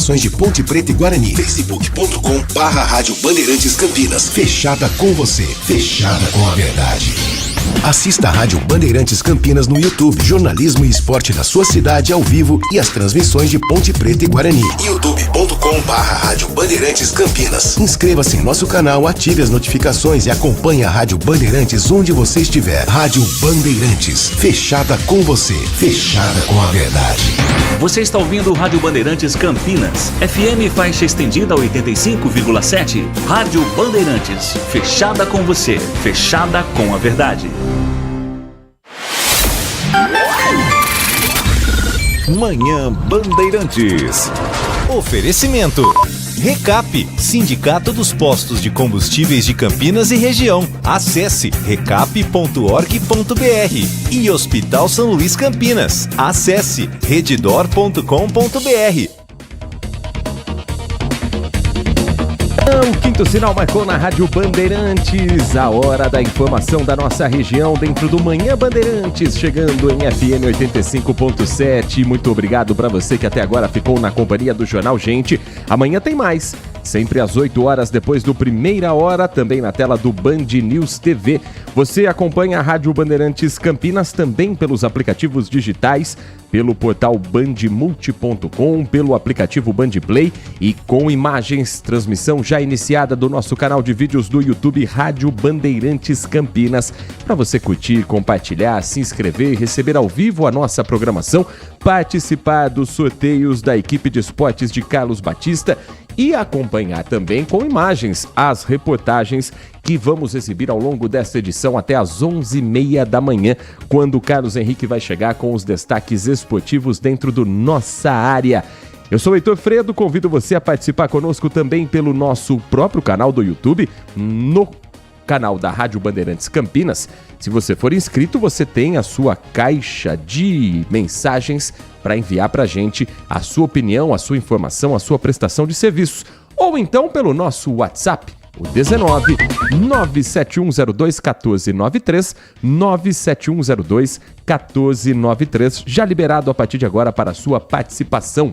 notificações de Ponte Preta e Guarani. facebook.com/Rádio Bandeirantes Campinas. Fechada com você, fechada com a verdade. Assista a Rádio Bandeirantes Campinas no YouTube. Jornalismo e esporte da sua cidade ao vivo e as transmissões de Ponte Preta e Guarani. youtube.com/Rádio Bandeirantes Campinas. Inscreva-se em nosso canal, ative as notificações e acompanhe a Rádio Bandeirantes onde você estiver. Rádio Bandeirantes, fechada com você, fechada com a verdade. Você está ouvindo Rádio Bandeirantes Campinas, FM faixa estendida 85,7. Rádio Bandeirantes, fechada com você, fechada com a verdade. Manhã Bandeirantes. Oferecimento. Recap, Sindicato dos Postos de Combustíveis de Campinas e Região. Acesse recap.org.br. E Hospital São Luís Campinas. Acesse redidor.com.br. O quinto sinal marcou na Rádio Bandeirantes, a hora da informação da nossa região dentro do Manhã Bandeirantes, chegando em FM 85.7. Muito obrigado para você que até agora ficou na companhia do Jornal Gente. Amanhã tem mais, sempre às 8 horas depois do Primeira Hora, também na tela do Band News TV. Você acompanha a Rádio Bandeirantes Campinas também pelos aplicativos digitais, pelo portal bandmulti.com, pelo aplicativo Bandplay e com imagens, transmissão já iniciada do nosso canal de vídeos do YouTube Rádio Bandeirantes Campinas, para você curtir, compartilhar, se inscrever, receber ao vivo a nossa programação, participar dos sorteios da equipe de esportes de Carlos Batista e acompanhar também com imagens as reportagens que vamos exibir ao longo desta edição até às 11h30 da manhã, quando o Carlos Henrique vai chegar com os destaques esportivos dentro do Nossa Área. Eu sou o Heitor Fredo, convido você a participar conosco também pelo nosso próprio canal do YouTube, no canal da Rádio Bandeirantes Campinas. Se você for inscrito, você tem a sua caixa de mensagens para enviar para a gente a sua opinião, a sua informação, a sua prestação de serviços. Ou então pelo nosso WhatsApp, o 19 97102 1493, 97102 1493, já liberado a partir de agora para a sua participação.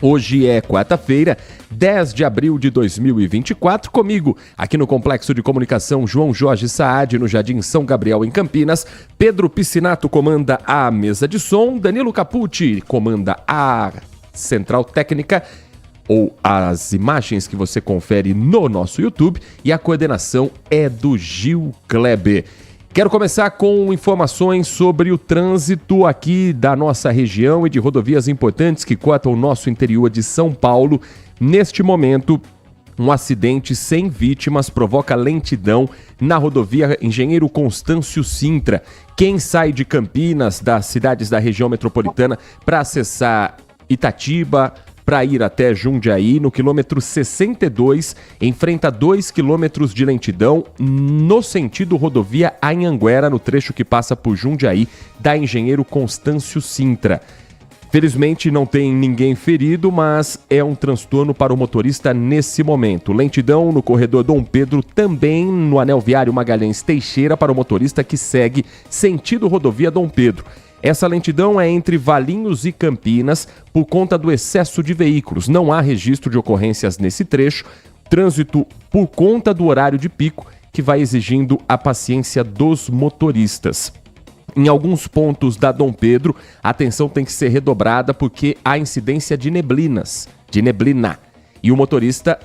Hoje é quarta-feira, 10 de abril de 2024, comigo, aqui no Complexo de Comunicação João Jorge Saad, no Jardim São Gabriel, em Campinas. Pedro Piscinato comanda a mesa de som, Danilo Capucci comanda a central técnica, ou as imagens que você confere no nosso YouTube, e a coordenação é do Gil Kleber. Quero começar com informações sobre o trânsito aqui da nossa região e de rodovias importantes que cortam o nosso interior de São Paulo. Neste momento, um acidente sem vítimas provoca lentidão na rodovia Engenheiro Constâncio Sintra. Quem sai de Campinas, das cidades da região metropolitana, para acessar Itatiba, para ir até Jundiaí, no quilômetro 62, enfrenta 2 quilômetros de lentidão no sentido rodovia Anhanguera, no trecho que passa por Jundiaí, da Engenheiro Constâncio Sintra. Felizmente não tem ninguém ferido, mas é um transtorno para o motorista nesse momento. Lentidão no corredor Dom Pedro, também no anel viário Magalhães Teixeira, para o motorista que segue sentido rodovia Dom Pedro. Essa lentidão é entre Valinhos e Campinas por conta do excesso de veículos. Não há registro de ocorrências nesse trecho. Trânsito por conta do horário de pico, que vai exigindo a paciência dos motoristas. Em alguns pontos da Dom Pedro, a atenção tem que ser redobrada porque há incidência de neblina. E o motorista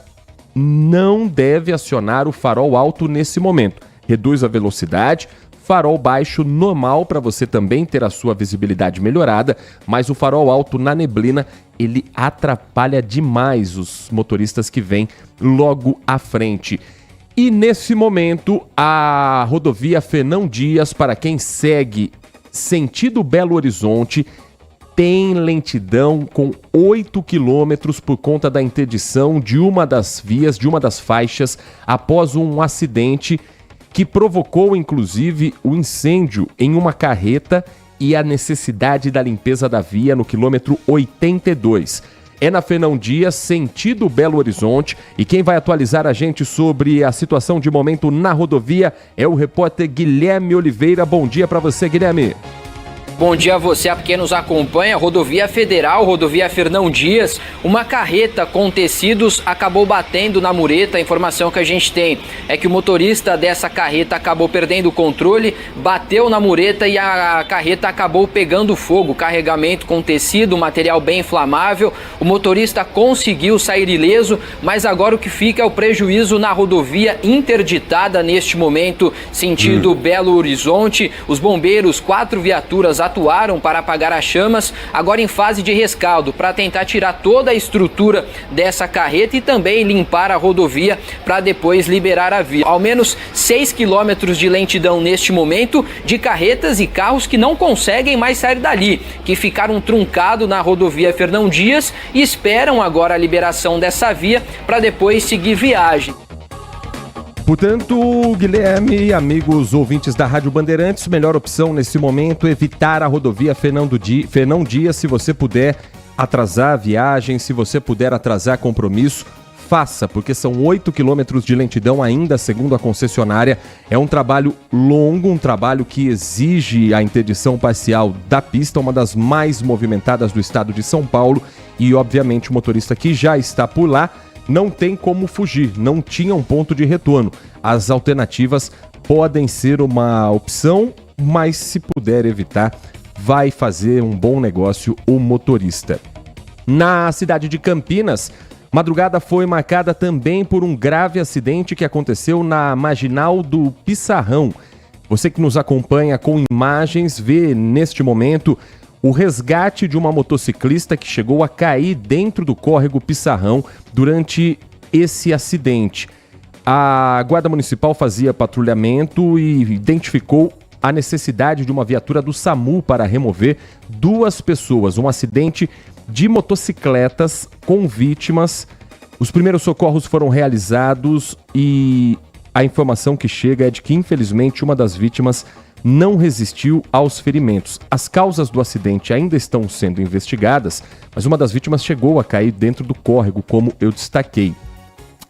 não deve acionar o farol alto nesse momento. Reduz a velocidade. Farol baixo normal para você também ter a sua visibilidade melhorada, mas o farol alto na neblina, ele atrapalha demais os motoristas que vêm logo à frente. E nesse momento, a rodovia Fernão Dias, para quem segue sentido Belo Horizonte, tem lentidão com 8 quilômetros por conta da interdição de uma das vias, de uma das faixas, após um acidente que provocou, inclusive, o incêndio em uma carreta e a necessidade da limpeza da via no quilômetro 82. É na Fernão Dias, sentido Belo Horizonte, e quem vai atualizar a gente sobre a situação de momento na rodovia é o repórter Guilherme Oliveira. Bom dia para você, Guilherme. Bom dia a você, a quem nos acompanha. Rodovia Federal, rodovia Fernão Dias, uma carreta com tecidos acabou batendo na mureta. A informação que a gente tem é que o motorista dessa carreta acabou perdendo o controle, bateu na mureta e a carreta acabou pegando fogo. Carregamento com tecido, material bem inflamável. O motorista conseguiu sair ileso, mas agora o que fica é o prejuízo na rodovia interditada neste momento, sentido Belo Horizonte. Os bombeiros, 4 viaturas atuaram para apagar as chamas, agora em fase de rescaldo, para tentar tirar toda a estrutura dessa carreta e também limpar a rodovia para depois liberar a via. Ao menos 6 quilômetros de lentidão neste momento de carretas e carros que não conseguem mais sair dali, que ficaram truncados na rodovia Fernão Dias e esperam agora a liberação dessa via para depois seguir viagem. Portanto, Guilherme, amigos ouvintes da Rádio Bandeirantes, melhor opção nesse momento, evitar a rodovia Fernão Dias. Se você puder atrasar a viagem, se você puder atrasar compromisso, faça, porque são 8 quilômetros de lentidão ainda, segundo a concessionária. É um trabalho longo, um trabalho que exige a interdição parcial da pista, uma das mais movimentadas do estado de São Paulo, e obviamente o motorista que já está por lá não tem como fugir, não tinha um ponto de retorno. As alternativas podem ser uma opção, mas se puder evitar, vai fazer um bom negócio o motorista. Na cidade de Campinas, madrugada foi marcada também por um grave acidente que aconteceu na marginal do Pissarrão. Você que nos acompanha com imagens vê neste momento o resgate de uma motociclista que chegou a cair dentro do córrego Pissarrão durante esse acidente. A Guarda Municipal fazia patrulhamento e identificou a necessidade de uma viatura do SAMU para remover 2 pessoas. Um acidente de motocicletas com vítimas. Os primeiros socorros foram realizados e a informação que chega é de que, infelizmente, uma das vítimas não resistiu aos ferimentos. As causas do acidente ainda estão sendo investigadas, mas uma das vítimas chegou a cair dentro do córrego, como eu destaquei.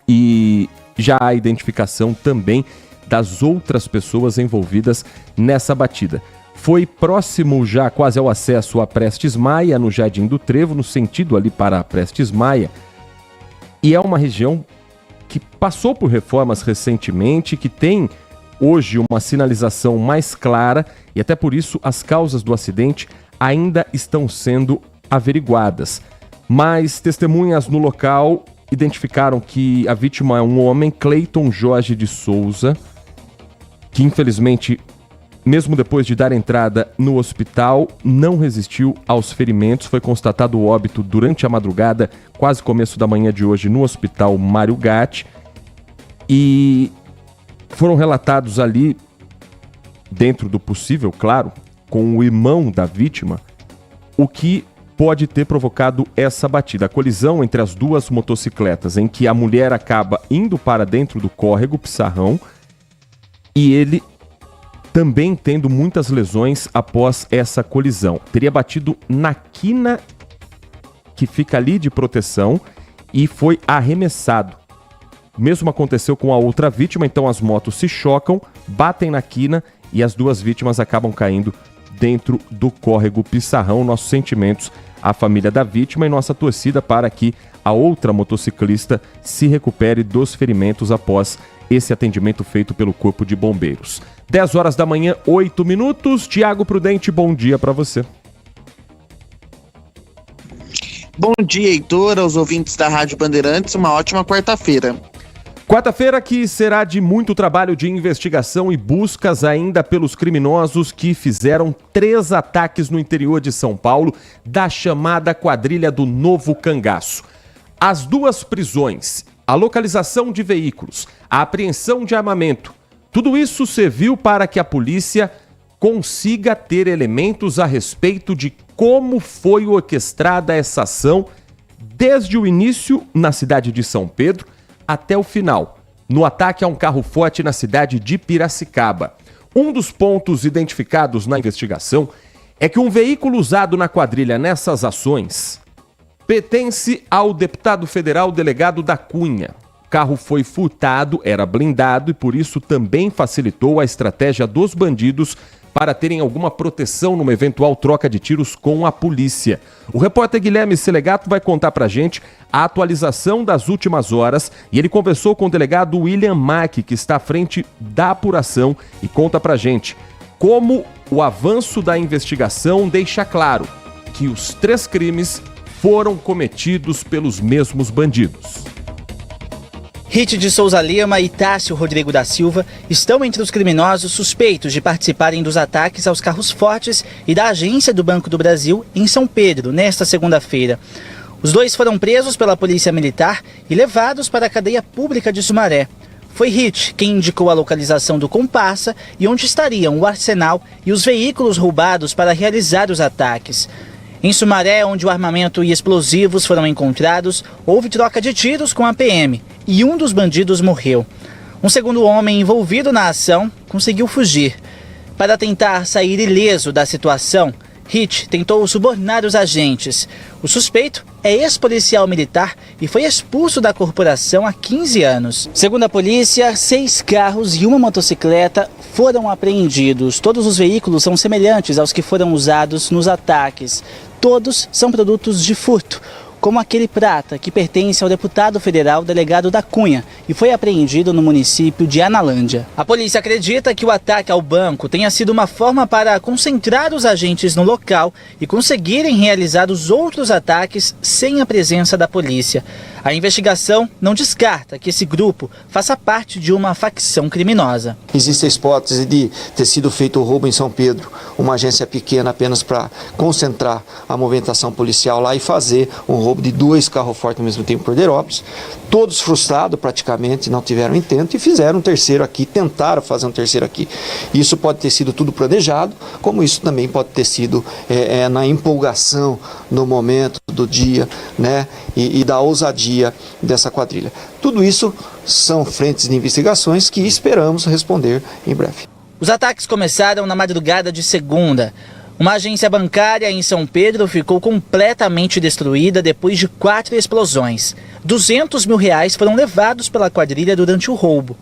E já há identificação também das outras pessoas envolvidas nessa batida. Foi próximo já quase ao acesso a Prestes Maia, no Jardim do Trevo, no sentido ali para Prestes Maia. E é uma região que passou por reformas recentemente, que tem hoje uma sinalização mais clara e até por isso as causas do acidente ainda estão sendo averiguadas. Mas testemunhas no local identificaram que a vítima é um homem, Cleiton Jorge de Souza, que infelizmente, mesmo depois de dar entrada no hospital, não resistiu aos ferimentos. Foi constatado o óbito durante a madrugada, quase começo da manhã de hoje, no hospital Mário Gatti. E foram relatados ali, dentro do possível, claro, com o irmão da vítima, o que pode ter provocado essa batida. A colisão entre as 2 motocicletas, em que a mulher acaba indo para dentro do córrego Pissarrão e ele também tendo muitas lesões após essa colisão. Teria batido na quina que fica ali de proteção e foi arremessado. O mesmo aconteceu com a outra vítima, então as motos se chocam, batem na quina e as 2 vítimas acabam caindo dentro do córrego Pissarrão. Nossos sentimentos à família da vítima e nossa torcida para que a outra motociclista se recupere dos ferimentos após esse atendimento feito pelo Corpo de Bombeiros. 10 horas da manhã, 8 minutos. Tiago Prudente, bom dia para você. Bom dia, Heitor, aos ouvintes da Rádio Bandeirantes, uma ótima quarta-feira. Quarta-feira que será de muito trabalho de investigação e buscas ainda pelos criminosos que fizeram 3 ataques no interior de São Paulo da chamada quadrilha do Novo Cangaço. As 2 prisões, a localização de veículos, a apreensão de armamento, tudo isso serviu para que a polícia consiga ter elementos a respeito de como foi orquestrada essa ação desde o início na cidade de São Pedro até o final, no ataque a um carro forte na cidade de Piracicaba. Um dos pontos identificados na investigação é que um veículo usado na quadrilha nessas ações pertence ao deputado federal delegado da Cunha. O carro foi furtado, era blindado e por isso também facilitou a estratégia dos bandidos para terem alguma proteção numa eventual troca de tiros com a polícia. O repórter Guilherme Selegato vai contar pra gente a atualização das últimas horas e ele conversou com o delegado William Mack, que está à frente da apuração, e conta pra gente como o avanço da investigação deixa claro que os 3 crimes foram cometidos pelos mesmos bandidos. Rit de Souza Lima e Tássio Rodrigo da Silva estão entre os criminosos suspeitos de participarem dos ataques aos carros fortes e da agência do Banco do Brasil em São Pedro, nesta segunda-feira. Os 2 foram presos pela Polícia Militar e levados para a cadeia pública de Sumaré. Foi Rit quem indicou a localização do comparsa e onde estariam o arsenal e os veículos roubados para realizar os ataques. Em Sumaré, onde o armamento e explosivos foram encontrados, houve troca de tiros com a PM e um dos bandidos morreu. Um segundo homem envolvido na ação conseguiu fugir. Para tentar sair ileso da situação, Rit tentou subornar os agentes. O suspeito é ex-policial militar e foi expulso da corporação há 15 anos. Segundo a polícia, 6 carros e uma motocicleta foram apreendidos. Todos os veículos são semelhantes aos que foram usados nos ataques. Todos são produtos de furto, como aquele prata que pertence ao deputado federal delegado da Cunha e foi apreendido no município de Analândia. A polícia acredita que o ataque ao banco tenha sido uma forma para concentrar os agentes no local e conseguirem realizar os outros ataques sem a presença da polícia. A investigação não descarta que esse grupo faça parte de uma facção criminosa. Existe a hipótese de ter sido feito o roubo em São Pedro, uma agência pequena apenas para concentrar a movimentação policial lá e fazer um roubo de 2 carros fortes ao mesmo tempo em Cordeirópolis. Todos frustrados praticamente, não tiveram intento e fizeram um terceiro aqui, tentaram fazer um terceiro aqui. Isso pode ter sido tudo planejado, como isso também pode ter sido na empolgação no momento do dia, né, e da ousadia dessa quadrilha. Tudo isso são frentes de investigações que esperamos responder em breve. Os ataques começaram na madrugada de segunda. Uma agência bancária em São Pedro ficou completamente destruída depois de 4 explosões. R$200 mil foram levados pela quadrilha durante o roubo.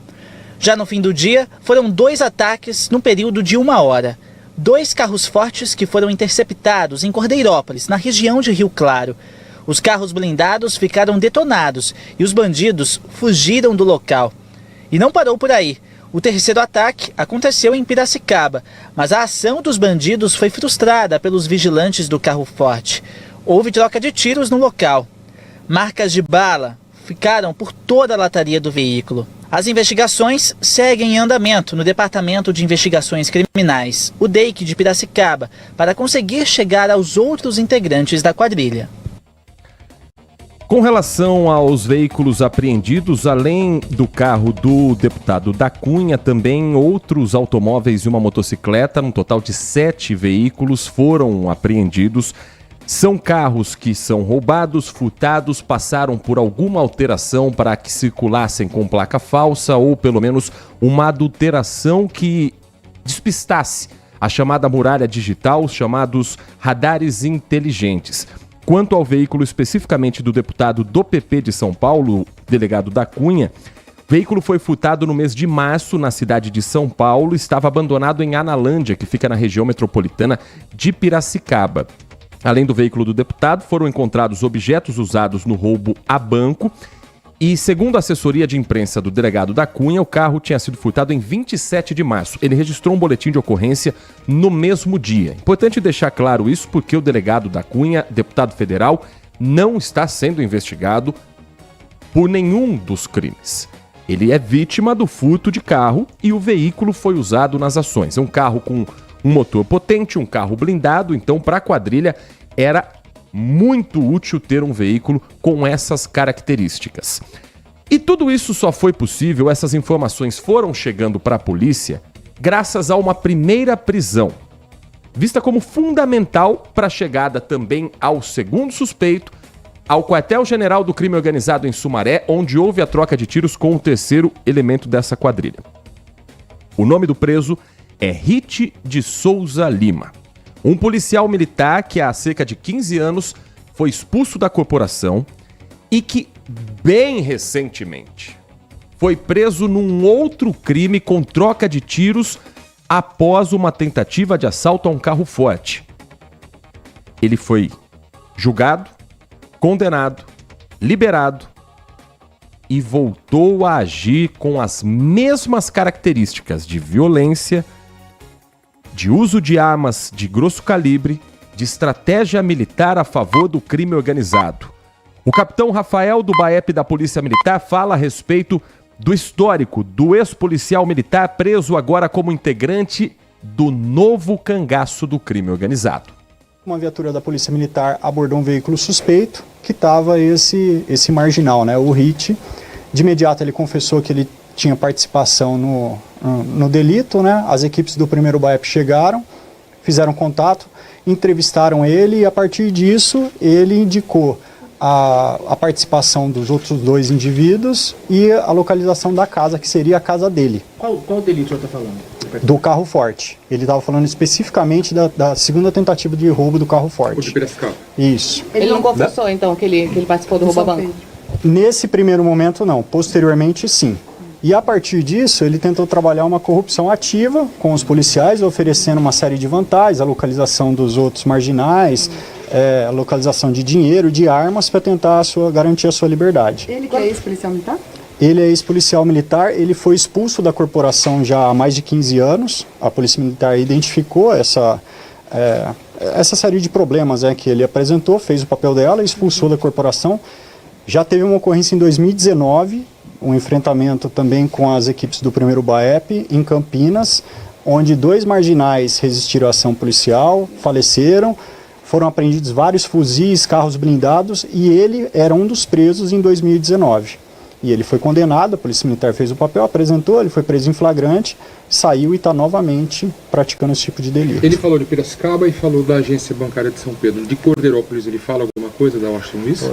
Já no fim do dia, foram 2 ataques no período de 1 hora. 2 carros fortes que foram interceptados em Cordeirópolis, na região de Rio Claro. Os carros blindados ficaram detonados e os bandidos fugiram do local. E não parou por aí. O terceiro ataque aconteceu em Piracicaba, mas a ação dos bandidos foi frustrada pelos vigilantes do carro forte. Houve troca de tiros no local. Marcas de bala ficaram por toda a lataria do veículo. As investigações seguem em andamento no Departamento de Investigações Criminais, o DEIC de Piracicaba, para conseguir chegar aos outros integrantes da quadrilha. Com relação aos veículos apreendidos, além do carro do deputado da Cunha, também outros automóveis e uma motocicleta, um total de 7 veículos foram apreendidos. São carros que são roubados, furtados, passaram por alguma alteração para que circulassem com placa falsa ou pelo menos uma adulteração que despistasse a chamada muralha digital, os chamados radares inteligentes. Quanto ao veículo especificamente do deputado do PP de São Paulo, delegado da Cunha, o veículo foi furtado no mês de março na cidade de São Paulo e estava abandonado em Analândia, que fica na região metropolitana de Piracicaba. Além do veículo do deputado, foram encontrados objetos usados no roubo a banco e, segundo a assessoria de imprensa do delegado da Cunha, o carro tinha sido furtado em 27 de março. Ele registrou um boletim de ocorrência no mesmo dia. Importante deixar claro isso porque o delegado da Cunha, deputado federal, não está sendo investigado por nenhum dos crimes. Ele é vítima do furto de carro e o veículo foi usado nas ações. É um carro com um motor potente, um carro blindado, então para a quadrilha era muito útil ter um veículo com essas características. E tudo isso só foi possível, essas informações foram chegando para a polícia graças a uma primeira prisão, vista como fundamental para a chegada também ao segundo suspeito, ao quartel-general do crime organizado em Sumaré, onde houve a troca de tiros com o terceiro elemento dessa quadrilha. O nome do preso é Rit de Souza Lima. Um policial militar que há cerca de 15 anos foi expulso da corporação e que, bem recentemente, foi preso num outro crime com troca de tiros após uma tentativa de assalto a um carro forte. Ele foi julgado, condenado, liberado e voltou a agir com as mesmas características de violência, de uso de armas de grosso calibre, de estratégia militar a favor do crime organizado. O capitão Rafael do BAEP da Polícia Militar fala a respeito do histórico do ex-policial militar preso agora como integrante do novo cangaço do crime organizado. Uma viatura da Polícia Militar abordou um veículo suspeito que estava esse marginal, né, o Hit. De imediato ele confessou que ele tinha participação no delito, né? As equipes do 1º BAEP chegaram, fizeram contato, entrevistaram ele e a partir disso ele indicou a participação dos outros 2 indivíduos e a localização da casa, que seria a casa dele. Qual delito o senhor está falando? Do carro forte. Ele estava falando especificamente da segunda tentativa de roubo do carro forte. O de Piracicaba. Isso. Ele não confessou, então, que ele participou do roubo a banco? Nesse primeiro momento, não. Posteriormente, sim. E a partir disso, ele tentou trabalhar uma corrupção ativa com os policiais, oferecendo uma série de vantagens, a localização dos outros marginais, a localização de dinheiro, de armas, para tentar garantir a sua liberdade. Ele que é ex-policial militar? Ele é ex-policial militar, ele foi expulso da corporação já há mais de 15 anos. A Polícia Militar identificou essa série de problemas que ele apresentou, fez o papel dela, expulsou da corporação. Já teve uma ocorrência em 2019, um enfrentamento também com as equipes do 1º BAEP em Campinas, onde 2 marginais resistiram à ação policial, faleceram, foram apreendidos vários fuzis, carros blindados e ele era um dos presos em 2019. E ele foi condenado, a Polícia Militar fez o papel, apresentou, ele foi preso em flagrante, saiu e está novamente praticando esse tipo de delito. Ele falou de Piracicaba e falou da agência bancária de São Pedro. De Cordeirópolis ele fala alguma coisa da Washington Luiz?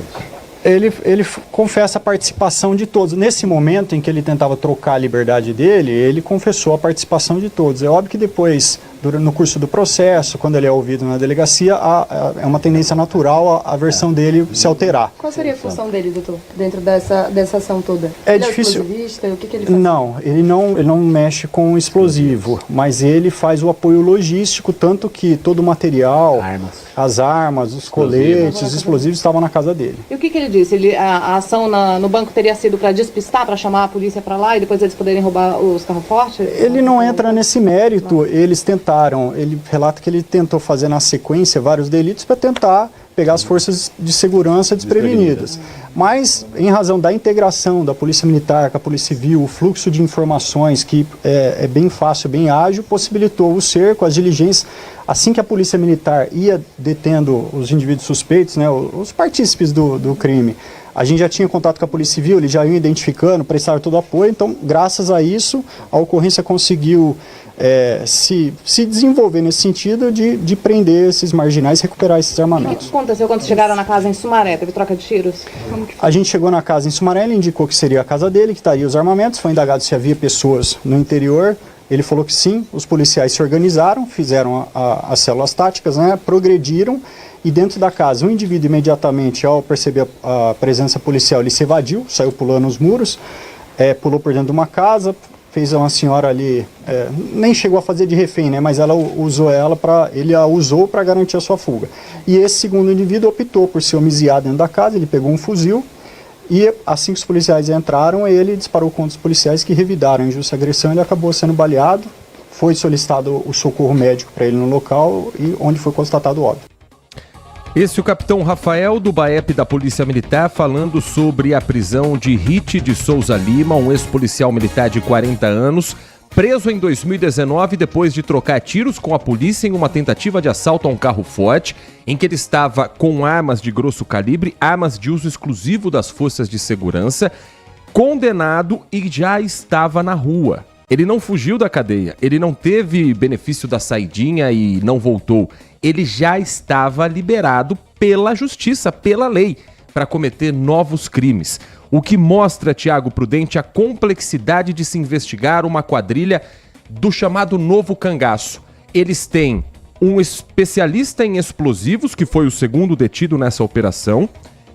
Ele confessa a participação de todos. Nesse momento em que ele tentava trocar a liberdade dele, ele confessou a participação de todos. É óbvio que depois, no curso do processo, quando ele é ouvido na delegacia, é uma tendência natural a versão dele se alterar. Qual seria a função dele, doutor, dentro dessa ação toda? Ele difícil. É explosivista? O que ele faz? Não, ele não mexe com explosivo, mas ele faz o apoio logístico, tanto que todo o material, as armas, os coletes, os explosivos estavam na casa dele. E o que ele disse? A ação no banco teria sido para despistar, para chamar a polícia para lá e depois eles poderem roubar os carros fortes? Ele não entra nesse mérito. Eles tentaram, ele relata que ele tentou fazer na sequência vários delitos para tentar pegar as forças de segurança desprevenidas. Mas, em razão da integração da Polícia Militar com a Polícia Civil, o fluxo de informações que é bem fácil, bem ágil, possibilitou o cerco, as diligências. Assim que a Polícia Militar ia detendo os indivíduos suspeitos, né, os partícipes do crime, a gente já tinha contato com a Polícia Civil, eles já iam identificando, prestaram todo o apoio, então, graças a isso, a ocorrência conseguiu se desenvolver nesse sentido de prender esses marginais e recuperar esses armamentos. O que aconteceu quando chegaram na casa em Sumaré? Teve troca de tiros? A gente chegou na casa em Sumaré, ele indicou que seria a casa dele, que estaria os armamentos, foi indagado se havia pessoas no interior, ele falou que sim, os policiais se organizaram, fizeram as células táticas, né, progrediram, e dentro da casa, um indivíduo imediatamente, ao perceber a presença policial, ele se evadiu, saiu pulando os muros, pulou por dentro de uma casa, fez uma senhora ali, nem chegou a fazer de refém, né, mas ele a usou para garantir a sua fuga. E esse segundo indivíduo optou por se homiziar dentro da casa, ele pegou um fuzil e assim que os policiais entraram, ele disparou contra os policiais que revidaram a injusta agressão, ele acabou sendo baleado, foi solicitado o socorro médico para ele no local e onde foi constatado o óbito. Esse é o capitão Rafael do BAEP da Polícia Militar falando sobre a prisão de Hit de Souza Lima, um ex-policial militar de 40 anos, preso em 2019 depois de trocar tiros com a polícia em uma tentativa de assalto a um carro forte, em que ele estava com armas de grosso calibre, armas de uso exclusivo das forças de segurança, condenado e já estava na rua. Ele não fugiu da cadeia, ele não teve benefício da saidinha e não voltou. Ele já estava liberado pela justiça, pela lei, para cometer novos crimes. O que mostra, Tiago Prudente, a complexidade de se investigar uma quadrilha do chamado novo cangaço. Eles têm um especialista em explosivos, que foi o segundo detido nessa operação.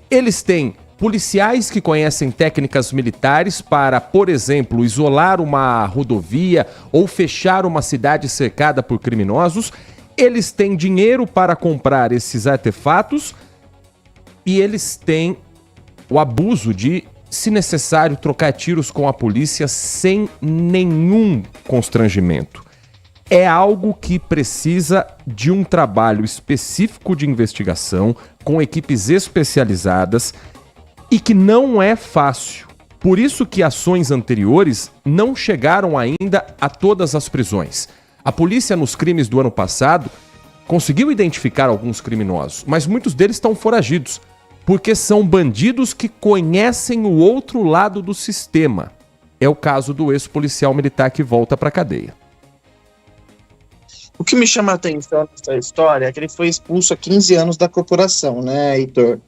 Eles têm policiais que conhecem técnicas militares para, por exemplo, isolar uma rodovia ou fechar uma cidade cercada por criminosos. Eles têm dinheiro para comprar esses artefatos e eles têm o abuso de, se necessário, trocar tiros com a polícia sem nenhum constrangimento. É algo que precisa de um trabalho específico de investigação, com equipes especializadas, e que não é fácil. Por isso que ações anteriores não chegaram ainda a todas as prisões. A polícia, nos crimes do ano passado, conseguiu identificar alguns criminosos, mas muitos deles estão foragidos, porque são bandidos que conhecem o outro lado do sistema. É o caso do ex-policial militar que volta para a cadeia. O que me chama a atenção nessa história é que ele foi expulso há 15 anos da corporação, né, Heitor?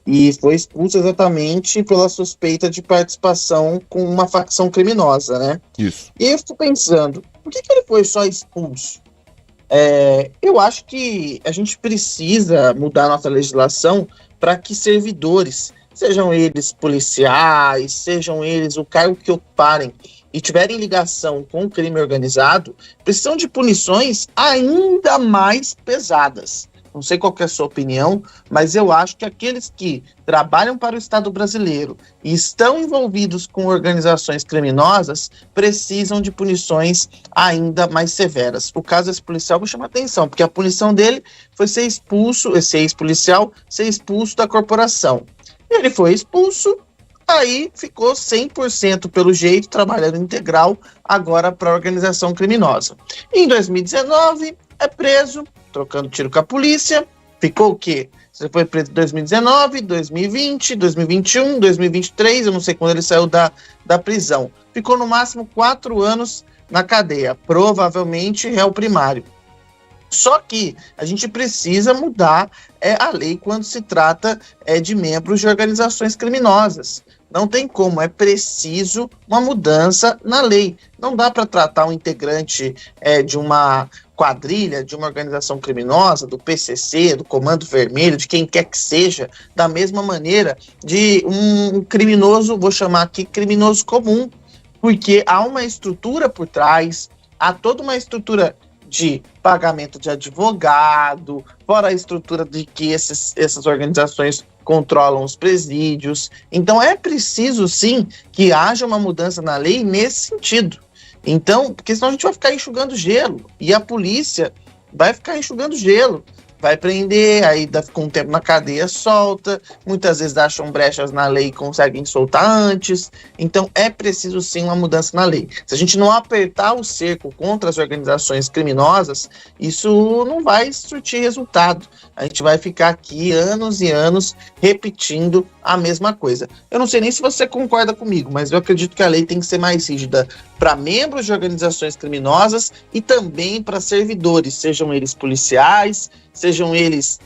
E foi expulso exatamente pela suspeita de participação com uma facção criminosa, né? Isso. E eu fico pensando, por que ele foi só expulso? Eu acho que a gente precisa mudar nossa legislação para que servidores, sejam eles policiais, sejam eles o cargo que ocuparem e tiverem ligação com o crime organizado, precisam de punições ainda mais pesadas. Não sei qual que é a sua opinião, mas eu acho que aqueles que trabalham para o Estado brasileiro e estão envolvidos com organizações criminosas precisam de punições ainda mais severas. O caso desse policial me chama a atenção, porque a punição dele foi ser expulso, esse ex-policial, ser expulso da corporação. Ele foi expulso, aí ficou 100% pelo jeito, trabalhando integral agora para a organização criminosa. Em 2019, é preso, trocando tiro com a polícia. Ficou o quê? Você foi preso em 2019, 2020, 2021, 2023, eu não sei quando ele saiu da prisão. Ficou no máximo 4 anos na cadeia, provavelmente réu primário. Só que a gente precisa mudar a lei quando se trata de membros de organizações criminosas. Não tem como, é preciso uma mudança na lei. Não dá para tratar um integrante de uma quadrilha, de uma organização criminosa, do PCC, do Comando Vermelho, de quem quer que seja, da mesma maneira de um criminoso, vou chamar aqui criminoso comum, porque há uma estrutura por trás, há toda uma estrutura de pagamento de advogado, fora a estrutura de que essas organizações controlam os presídios. Então é preciso sim que haja uma mudança na lei nesse sentido. Então, porque senão a gente vai ficar enxugando gelo, e a polícia vai ficar enxugando gelo, vai prender, aí fica um tempo na cadeia, solta, muitas vezes acham brechas na lei e conseguem soltar antes. Então é preciso sim uma mudança na lei. Se a gente não apertar o cerco contra as organizações criminosas, isso não vai surtir resultado. A gente vai ficar aqui anos e anos repetindo a mesma coisa. Eu não sei nem se você concorda comigo, mas eu acredito que a lei tem que ser mais rígida para membros de organizações criminosas e também para servidores, sejam eles policiais, sejam eles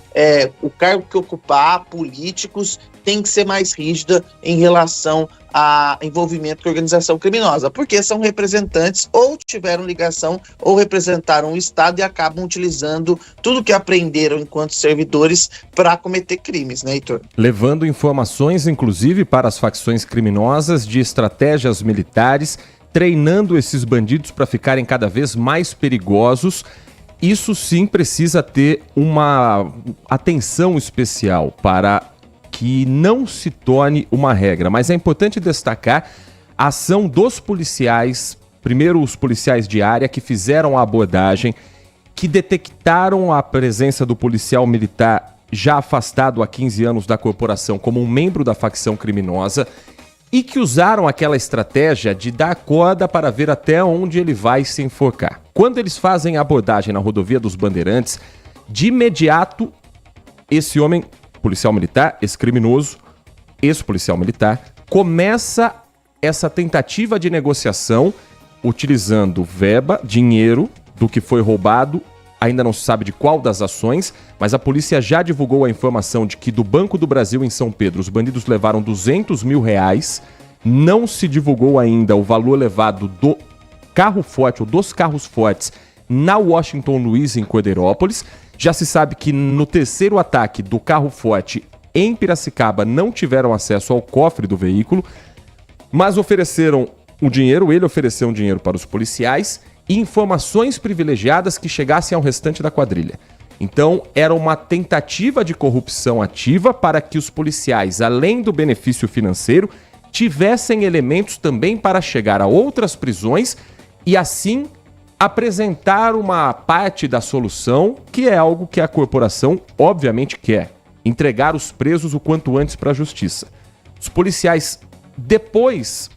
o cargo que ocupar, políticos, tem que ser mais rígida em relação a envolvimento com organização criminosa, porque são representantes ou tiveram ligação ou representaram o Estado e acabam utilizando tudo que aprenderam enquanto servidores para cometer crimes, né, Heitor? Levando informações, inclusive, para as facções criminosas de estratégias militares, treinando esses bandidos para ficarem cada vez mais perigosos. Isso sim precisa ter uma atenção especial para que não se torne uma regra. Mas é importante destacar a ação dos policiais, primeiro os policiais de área que fizeram a abordagem, que detectaram a presença do policial militar já afastado há 15 anos da corporação como um membro da facção criminosa e que usaram aquela estratégia de dar corda para ver até onde ele vai se enforcar. Quando eles fazem a abordagem na rodovia dos Bandeirantes, de imediato, esse homem, policial militar, esse criminoso, ex-policial militar, começa essa tentativa de negociação utilizando verba, dinheiro do que foi roubado. Ainda não se sabe de qual das ações, mas a polícia já divulgou a informação de que do Banco do Brasil em São Pedro, os bandidos levaram R$200 mil. Não se divulgou ainda o valor levado do carro forte ou dos carros fortes na Washington Luiz, em Cordeirópolis. Já se sabe que no terceiro ataque do carro forte, em Piracicaba não tiveram acesso ao cofre do veículo, mas ofereceram o dinheiro, ele ofereceu um dinheiro para os policiais e informações privilegiadas que chegassem ao restante da quadrilha. Então, era uma tentativa de corrupção ativa para que os policiais, além do benefício financeiro, tivessem elementos também para chegar a outras prisões e, assim, apresentar uma parte da solução, que é algo que a corporação, obviamente, quer: entregar os presos o quanto antes para a justiça. Os policiais, depois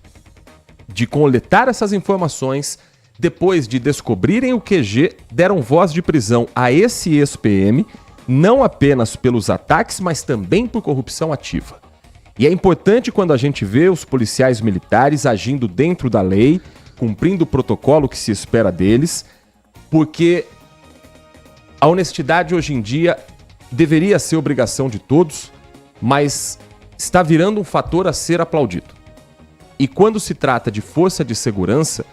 de coletar essas informações, depois de descobrirem o QG, deram voz de prisão a esse ex-PM, não apenas pelos ataques, mas também por corrupção ativa. E é importante quando a gente vê os policiais militares agindo dentro da lei, cumprindo o protocolo que se espera deles, porque a honestidade hoje em dia deveria ser obrigação de todos, mas está virando um fator a ser aplaudido. E quando se trata de força de segurança,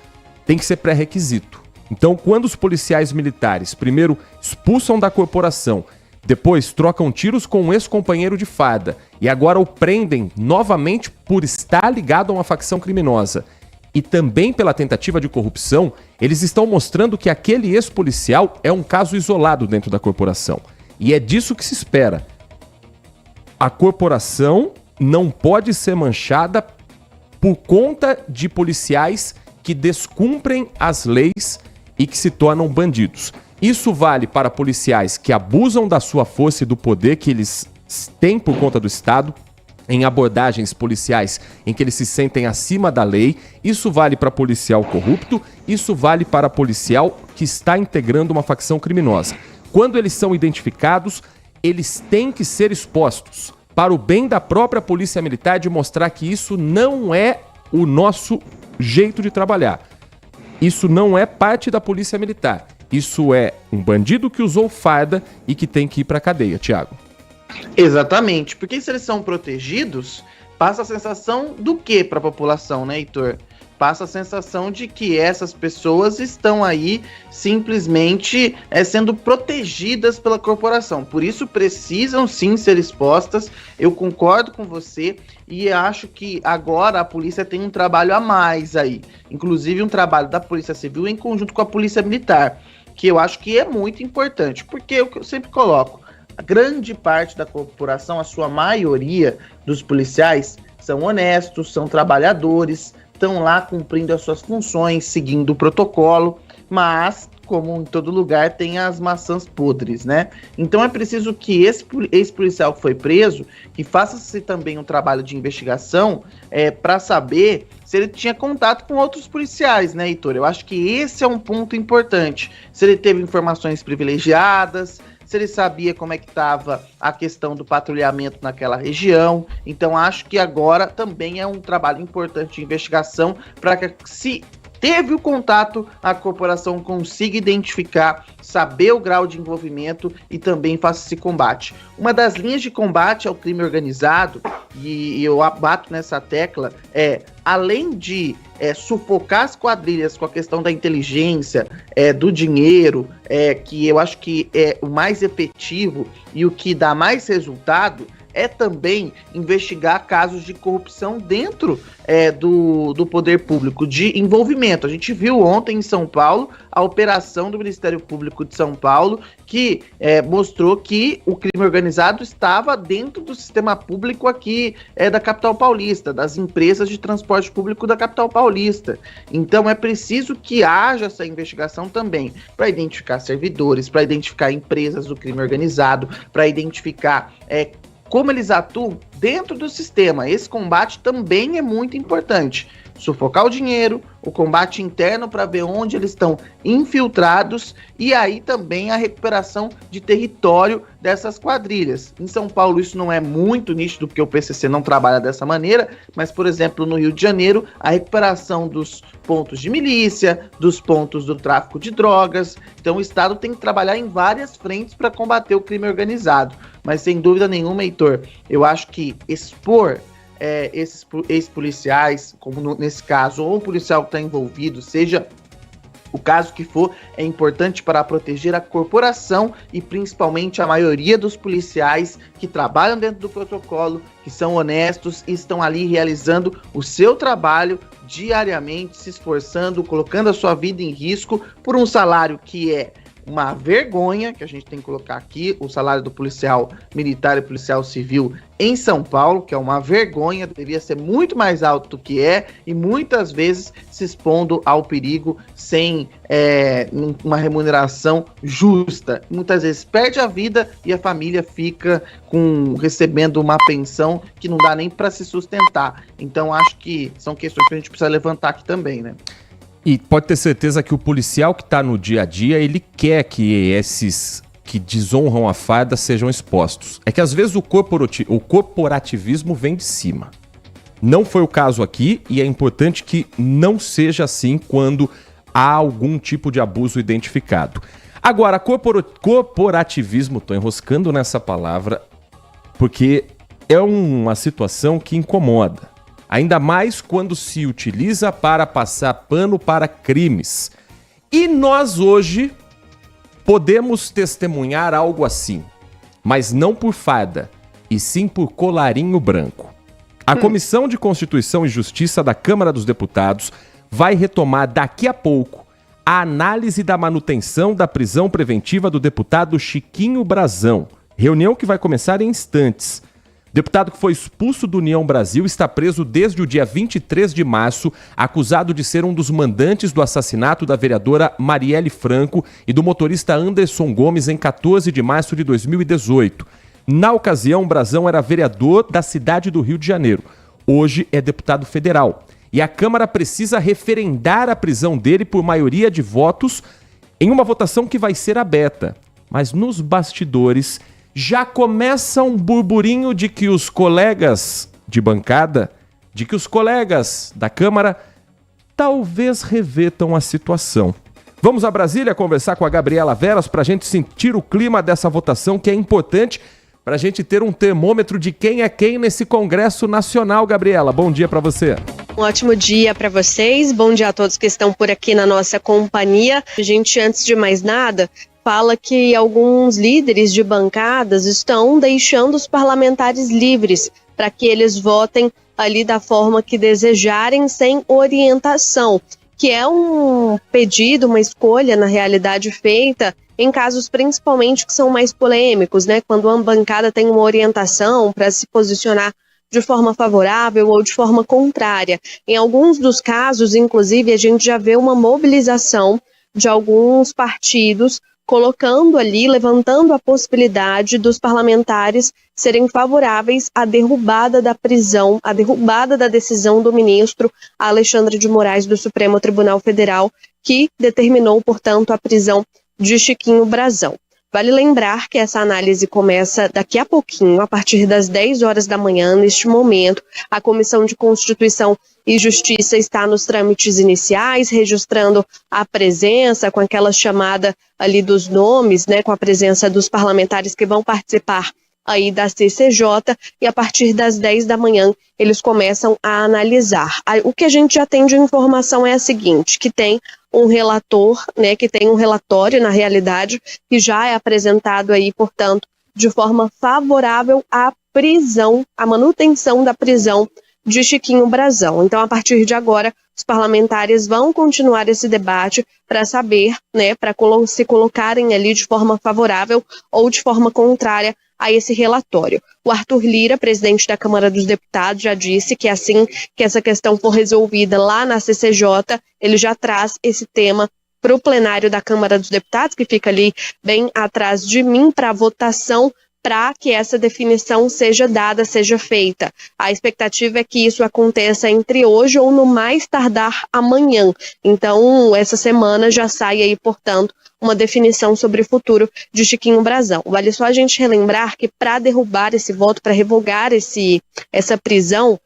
tem que ser pré-requisito. Então, quando os policiais militares primeiro expulsam da corporação, depois trocam tiros com um ex-companheiro de farda e agora o prendem novamente por estar ligado a uma facção criminosa e também pela tentativa de corrupção, eles estão mostrando que aquele ex-policial é um caso isolado dentro da corporação. E é disso que se espera. A corporação não pode ser manchada por conta de policiais que descumprem as leis e que se tornam bandidos. Isso vale para policiais que abusam da sua força e do poder que eles têm por conta do Estado, em abordagens policiais em que eles se sentem acima da lei. Isso vale para policial corrupto, isso vale para policial que está integrando uma facção criminosa. Quando eles são identificados, eles têm que ser expostos para o bem da própria polícia militar, de mostrar que isso não é o nosso jeito de trabalhar. Isso não é parte da polícia militar. Isso é um bandido que usou farda e que tem que ir para a cadeia, Thiago. Exatamente, porque se eles são protegidos, passa a sensação do que para a população, né, Heitor? Passa a sensação de que essas pessoas estão aí simplesmente sendo protegidas pela corporação. Por isso precisam sim ser expostas. Eu concordo com você e acho que agora a polícia tem um trabalho a mais aí. Inclusive um trabalho da Polícia Civil em conjunto com a Polícia Militar, que eu acho que é muito importante. Porque eu sempre coloco, a grande parte da corporação, a sua maioria dos policiais são honestos, são trabalhadores, estão lá cumprindo as suas funções, seguindo o protocolo, mas, como em todo lugar, tem as maçãs podres, né? Então é preciso que esse ex-policial que foi preso, que faça-se também um trabalho de investigação para saber se ele tinha contato com outros policiais, né, Heitor? Eu acho que esse é um ponto importante. Se ele teve informações privilegiadas, se ele sabia como é que estava a questão do patrulhamento naquela região. Então acho que agora também é um trabalho importante de investigação para que, se teve o contato, a corporação consiga identificar, saber o grau de envolvimento e também faça esse combate. Uma das linhas de combate ao crime organizado, e eu bato nessa tecla, além de sufocar as quadrilhas com a questão da inteligência, do dinheiro, que eu acho que é o mais efetivo e o que dá mais resultado, é também investigar casos de corrupção dentro do poder público, de envolvimento. A gente viu ontem em São Paulo a operação do Ministério Público de São Paulo, que mostrou que o crime organizado estava dentro do sistema público aqui da capital paulista, das empresas de transporte público da capital paulista. Então é preciso que haja essa investigação também, para identificar servidores, para identificar empresas do crime organizado, para identificar como eles atuam dentro do sistema. Esse combate também é muito importante. Sufocar o dinheiro, o combate interno para ver onde eles estão infiltrados e aí também a recuperação de território dessas quadrilhas. Em São Paulo isso não é muito nítido porque o PCC não trabalha dessa maneira, mas, por exemplo, no Rio de Janeiro, a recuperação dos pontos de milícia, dos pontos do tráfico de drogas. Então o Estado tem que trabalhar em várias frentes para combater o crime organizado. Mas sem dúvida nenhuma, Heitor, eu acho que expor esses ex-policiais, como nesse caso, ou um policial que está envolvido, seja O caso que for é importante para proteger a corporação e principalmente a maioria dos policiais que trabalham dentro do protocolo, que são honestos e estão ali realizando o seu trabalho diariamente, se esforçando, colocando a sua vida em risco por um salário que é uma vergonha, que a gente tem que colocar aqui, o salário do policial militar e policial civil em São Paulo, que é uma vergonha, deveria ser muito mais alto do que é, e muitas vezes se expondo ao perigo sem uma remuneração justa. Muitas vezes perde a vida e a família fica recebendo uma pensão que não dá nem para se sustentar. Então acho que são questões que a gente precisa levantar aqui também, né? E pode ter certeza que o policial que está no dia a dia, ele quer que esses que desonram a farda sejam expostos. É que às vezes o corporativismo vem de cima. Não foi o caso aqui e é importante que não seja assim quando há algum tipo de abuso identificado. Agora, corporativismo, estou enroscando nessa palavra, porque é uma situação que incomoda. Ainda mais quando se utiliza para passar pano para crimes. E nós hoje podemos testemunhar algo assim, mas não por farda, e sim por colarinho branco. A Comissão de Constituição e Justiça da Câmara dos Deputados vai retomar daqui a pouco a análise da manutenção da prisão preventiva do deputado Chiquinho Brazão. Reunião que vai começar em instantes. Deputado que foi expulso do União Brasil está preso desde o dia 23 de março, acusado de ser um dos mandantes do assassinato da vereadora Marielle Franco e do motorista Anderson Gomes em 14 de março de 2018. Na ocasião, Brazão era vereador da cidade do Rio de Janeiro. Hoje é deputado federal. E a Câmara precisa referendar a prisão dele por maioria de votos em uma votação que vai ser aberta. Mas nos bastidores já começa um burburinho de que os colegas de bancada, de que os colegas da Câmara talvez revertam a situação. Vamos a Brasília conversar com a Gabriela Veras para a gente sentir o clima dessa votação, que é importante para a gente ter um termômetro de quem é quem nesse Congresso Nacional. Gabriela, bom dia para você. Um ótimo dia para vocês, bom dia a todos que estão por aqui na nossa companhia. A gente, antes de mais nada, fala que alguns líderes de bancadas estão deixando os parlamentares livres para que eles votem ali da forma que desejarem, sem orientação, que é um pedido, uma escolha, na realidade, feita em casos principalmente que são mais polêmicos, né? Quando uma bancada tem uma orientação para se posicionar de forma favorável ou de forma contrária. Em alguns dos casos, inclusive, a gente já vê uma mobilização de alguns partidos colocando ali, levantando a possibilidade dos parlamentares serem favoráveis à derrubada da prisão, à derrubada da decisão do ministro Alexandre de Moraes do Supremo Tribunal Federal, que determinou, portanto, a prisão de Chiquinho Brazão. Vale lembrar que essa análise começa daqui a pouquinho, a partir das 10 horas da manhã. Neste momento, a Comissão de Constituição e Justiça está nos trâmites iniciais, registrando a presença, com aquela chamada ali dos nomes, né, com a presença dos parlamentares que vão participar aí da CCJ, e a partir das 10 da manhã eles começam a analisar. O que a gente já tem de informação é a seguinte, que tem um relator, né, que tem um relatório, na realidade, que já é apresentado aí, portanto, de forma favorável à prisão, à manutenção da prisão de Chiquinho Brazão. Então, a partir de agora, os parlamentares vão continuar esse debate para saber, né, para se colocarem ali de forma favorável ou de forma contrária a esse relatório. O Arthur Lira, presidente da Câmara dos Deputados, já disse que assim que essa questão for resolvida lá na CCJ, ele já traz esse tema para o plenário da Câmara dos Deputados, que fica ali bem atrás de mim, para votação, para que essa definição seja dada, seja feita. A expectativa é que isso aconteça entre hoje ou no mais tardar amanhã. Então, essa semana já sai aí, portanto, uma definição sobre o futuro de Chiquinho Brazão. Vale só a gente relembrar que para derrubar esse voto, para revogar essa prisão,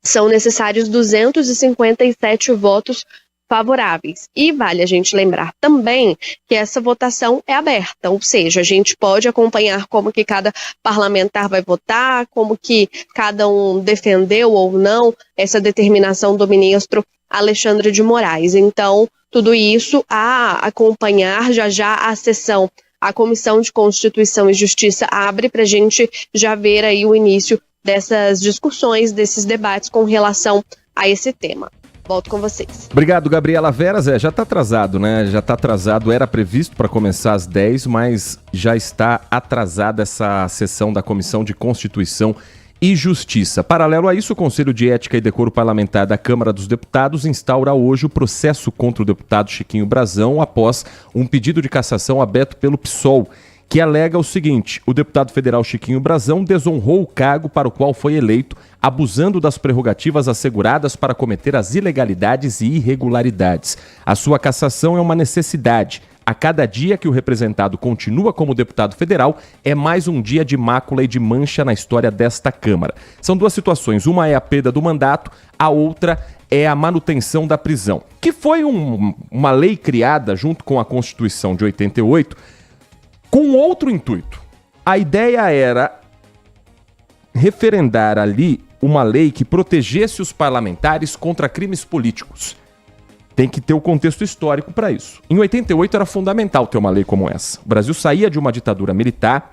são necessários 257 votos favoráveis. E vale a gente lembrar também que essa votação é aberta, ou seja, a gente pode acompanhar como que cada parlamentar vai votar, como que cada um defendeu ou não essa determinação do ministro Alexandre de Moraes. Então, tudo isso a acompanhar. Já a sessão, a Comissão de Constituição e Justiça abre para a gente já ver aí o início dessas discussões, desses debates com relação a esse tema. Volto com vocês. Obrigado, Gabriela Veras. Já está atrasado, né? Já está atrasado. Era previsto para começar às 10, mas já está atrasada essa sessão da Comissão de Constituição e Justiça. Paralelo a isso, o Conselho de Ética e Decoro Parlamentar da Câmara dos Deputados instaura hoje o processo contra o deputado Chiquinho Brazão após um pedido de cassação aberto pelo PSOL, que alega o seguinte: o deputado federal Chiquinho Brazão desonrou o cargo para o qual foi eleito, abusando das prerrogativas asseguradas para cometer as ilegalidades e irregularidades. A sua cassação é uma necessidade. A cada dia que o representado continua como deputado federal, é mais um dia de mácula e de mancha na história desta Câmara. São duas situações, uma é a perda do mandato, a outra é a manutenção da prisão, que foi uma lei criada junto com a Constituição de 88, com outro intuito. A ideia era referendar ali uma lei que protegesse os parlamentares contra crimes políticos. Tem que ter o contexto histórico para isso. Em 88 era fundamental ter uma lei como essa. O Brasil saía de uma ditadura militar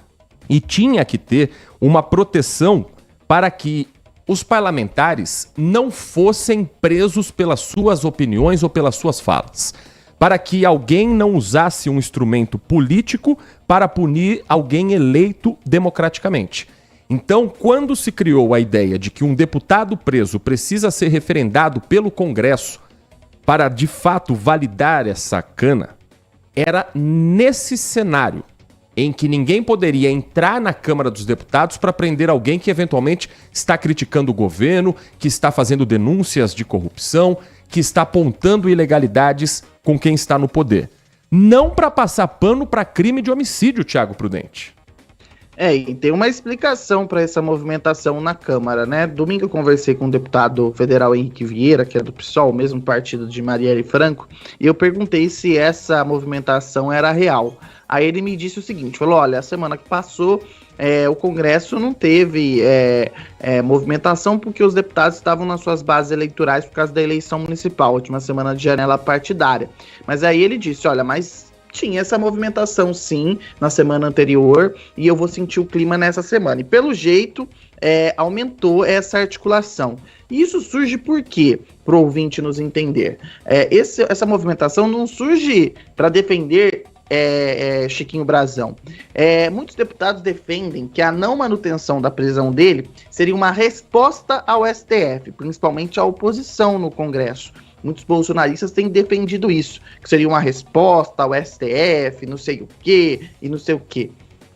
e tinha que ter uma proteção para que os parlamentares não fossem presos pelas suas opiniões ou pelas suas falas, para que alguém não usasse um instrumento político para punir alguém eleito democraticamente. Então, quando se criou a ideia de que um deputado preso precisa ser referendado pelo Congresso para, de fato, validar essa cana, era nesse cenário em que ninguém poderia entrar na Câmara dos Deputados para prender alguém que eventualmente está criticando o governo, que está fazendo denúncias de corrupção, que está apontando ilegalidades com quem está no poder. Não para passar pano para crime de homicídio, Thiago Prudente. E tem uma explicação para essa movimentação na Câmara, né? Domingo eu conversei com o deputado federal Henrique Vieira, que é do PSOL, o mesmo partido de Marielle Franco, e eu perguntei se essa movimentação era real. Aí ele me disse o seguinte, falou, olha, a semana que passou, o Congresso não teve movimentação porque os deputados estavam nas suas bases eleitorais por causa da eleição municipal, última semana de janela partidária. Mas aí ele disse, olha, mas tinha essa movimentação sim na semana anterior e eu vou sentir o clima nessa semana. E pelo jeito aumentou essa articulação. E isso surge por quê? Para o ouvinte nos entender. Essa movimentação não surge para defender Chiquinho Brazão. Muitos deputados defendem que a não manutenção da prisão dele seria uma resposta ao STF, principalmente à oposição no Congresso. Muitos bolsonaristas têm defendido isso, que seria uma resposta ao STF, não sei o quê e não sei o quê.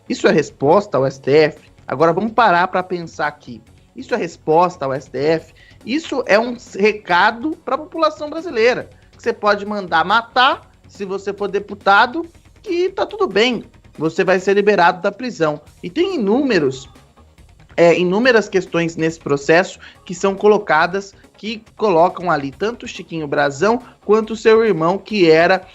Isso é resposta ao STF? Agora vamos parar para pensar aqui. Isso é resposta ao STF? Isso é um recado para a população brasileira. Que você pode mandar matar, se você for deputado, que tá tudo bem. Você vai ser liberado da prisão. E tem inúmeras questões nesse processo que são colocadas, que colocam ali tanto o Chiquinho Brazão quanto o seu irmão, que era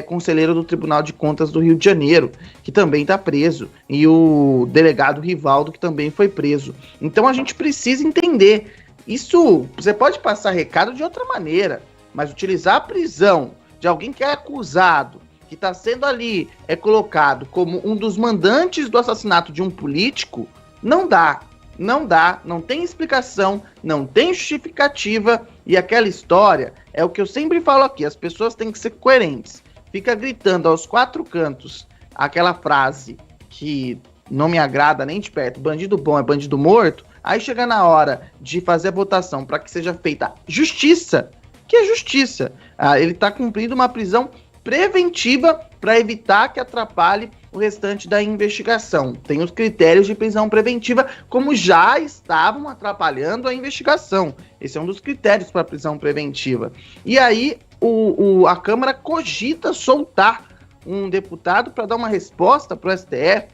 conselheiro do Tribunal de Contas do Rio de Janeiro, que também está preso, e o delegado Rivaldo, que também foi preso. Então a gente precisa entender, isso você pode passar recado de outra maneira, mas utilizar a prisão de alguém que é acusado, que está sendo ali colocado como um dos mandantes do assassinato de um político, não dá, não tem explicação, não tem justificativa, e aquela história é o que eu sempre falo aqui, as pessoas têm que ser coerentes. Fica gritando aos quatro cantos aquela frase que não me agrada nem de perto, bandido bom é bandido morto, aí chega na hora de fazer a votação para que seja feita justiça, que é justiça. Ele está cumprindo uma prisão preventiva para evitar que atrapalhe o restante da investigação. Tem os critérios de prisão preventiva, como já estavam atrapalhando a investigação. Esse é um dos critérios para prisão preventiva. E aí a Câmara cogita soltar um deputado para dar uma resposta para o STF.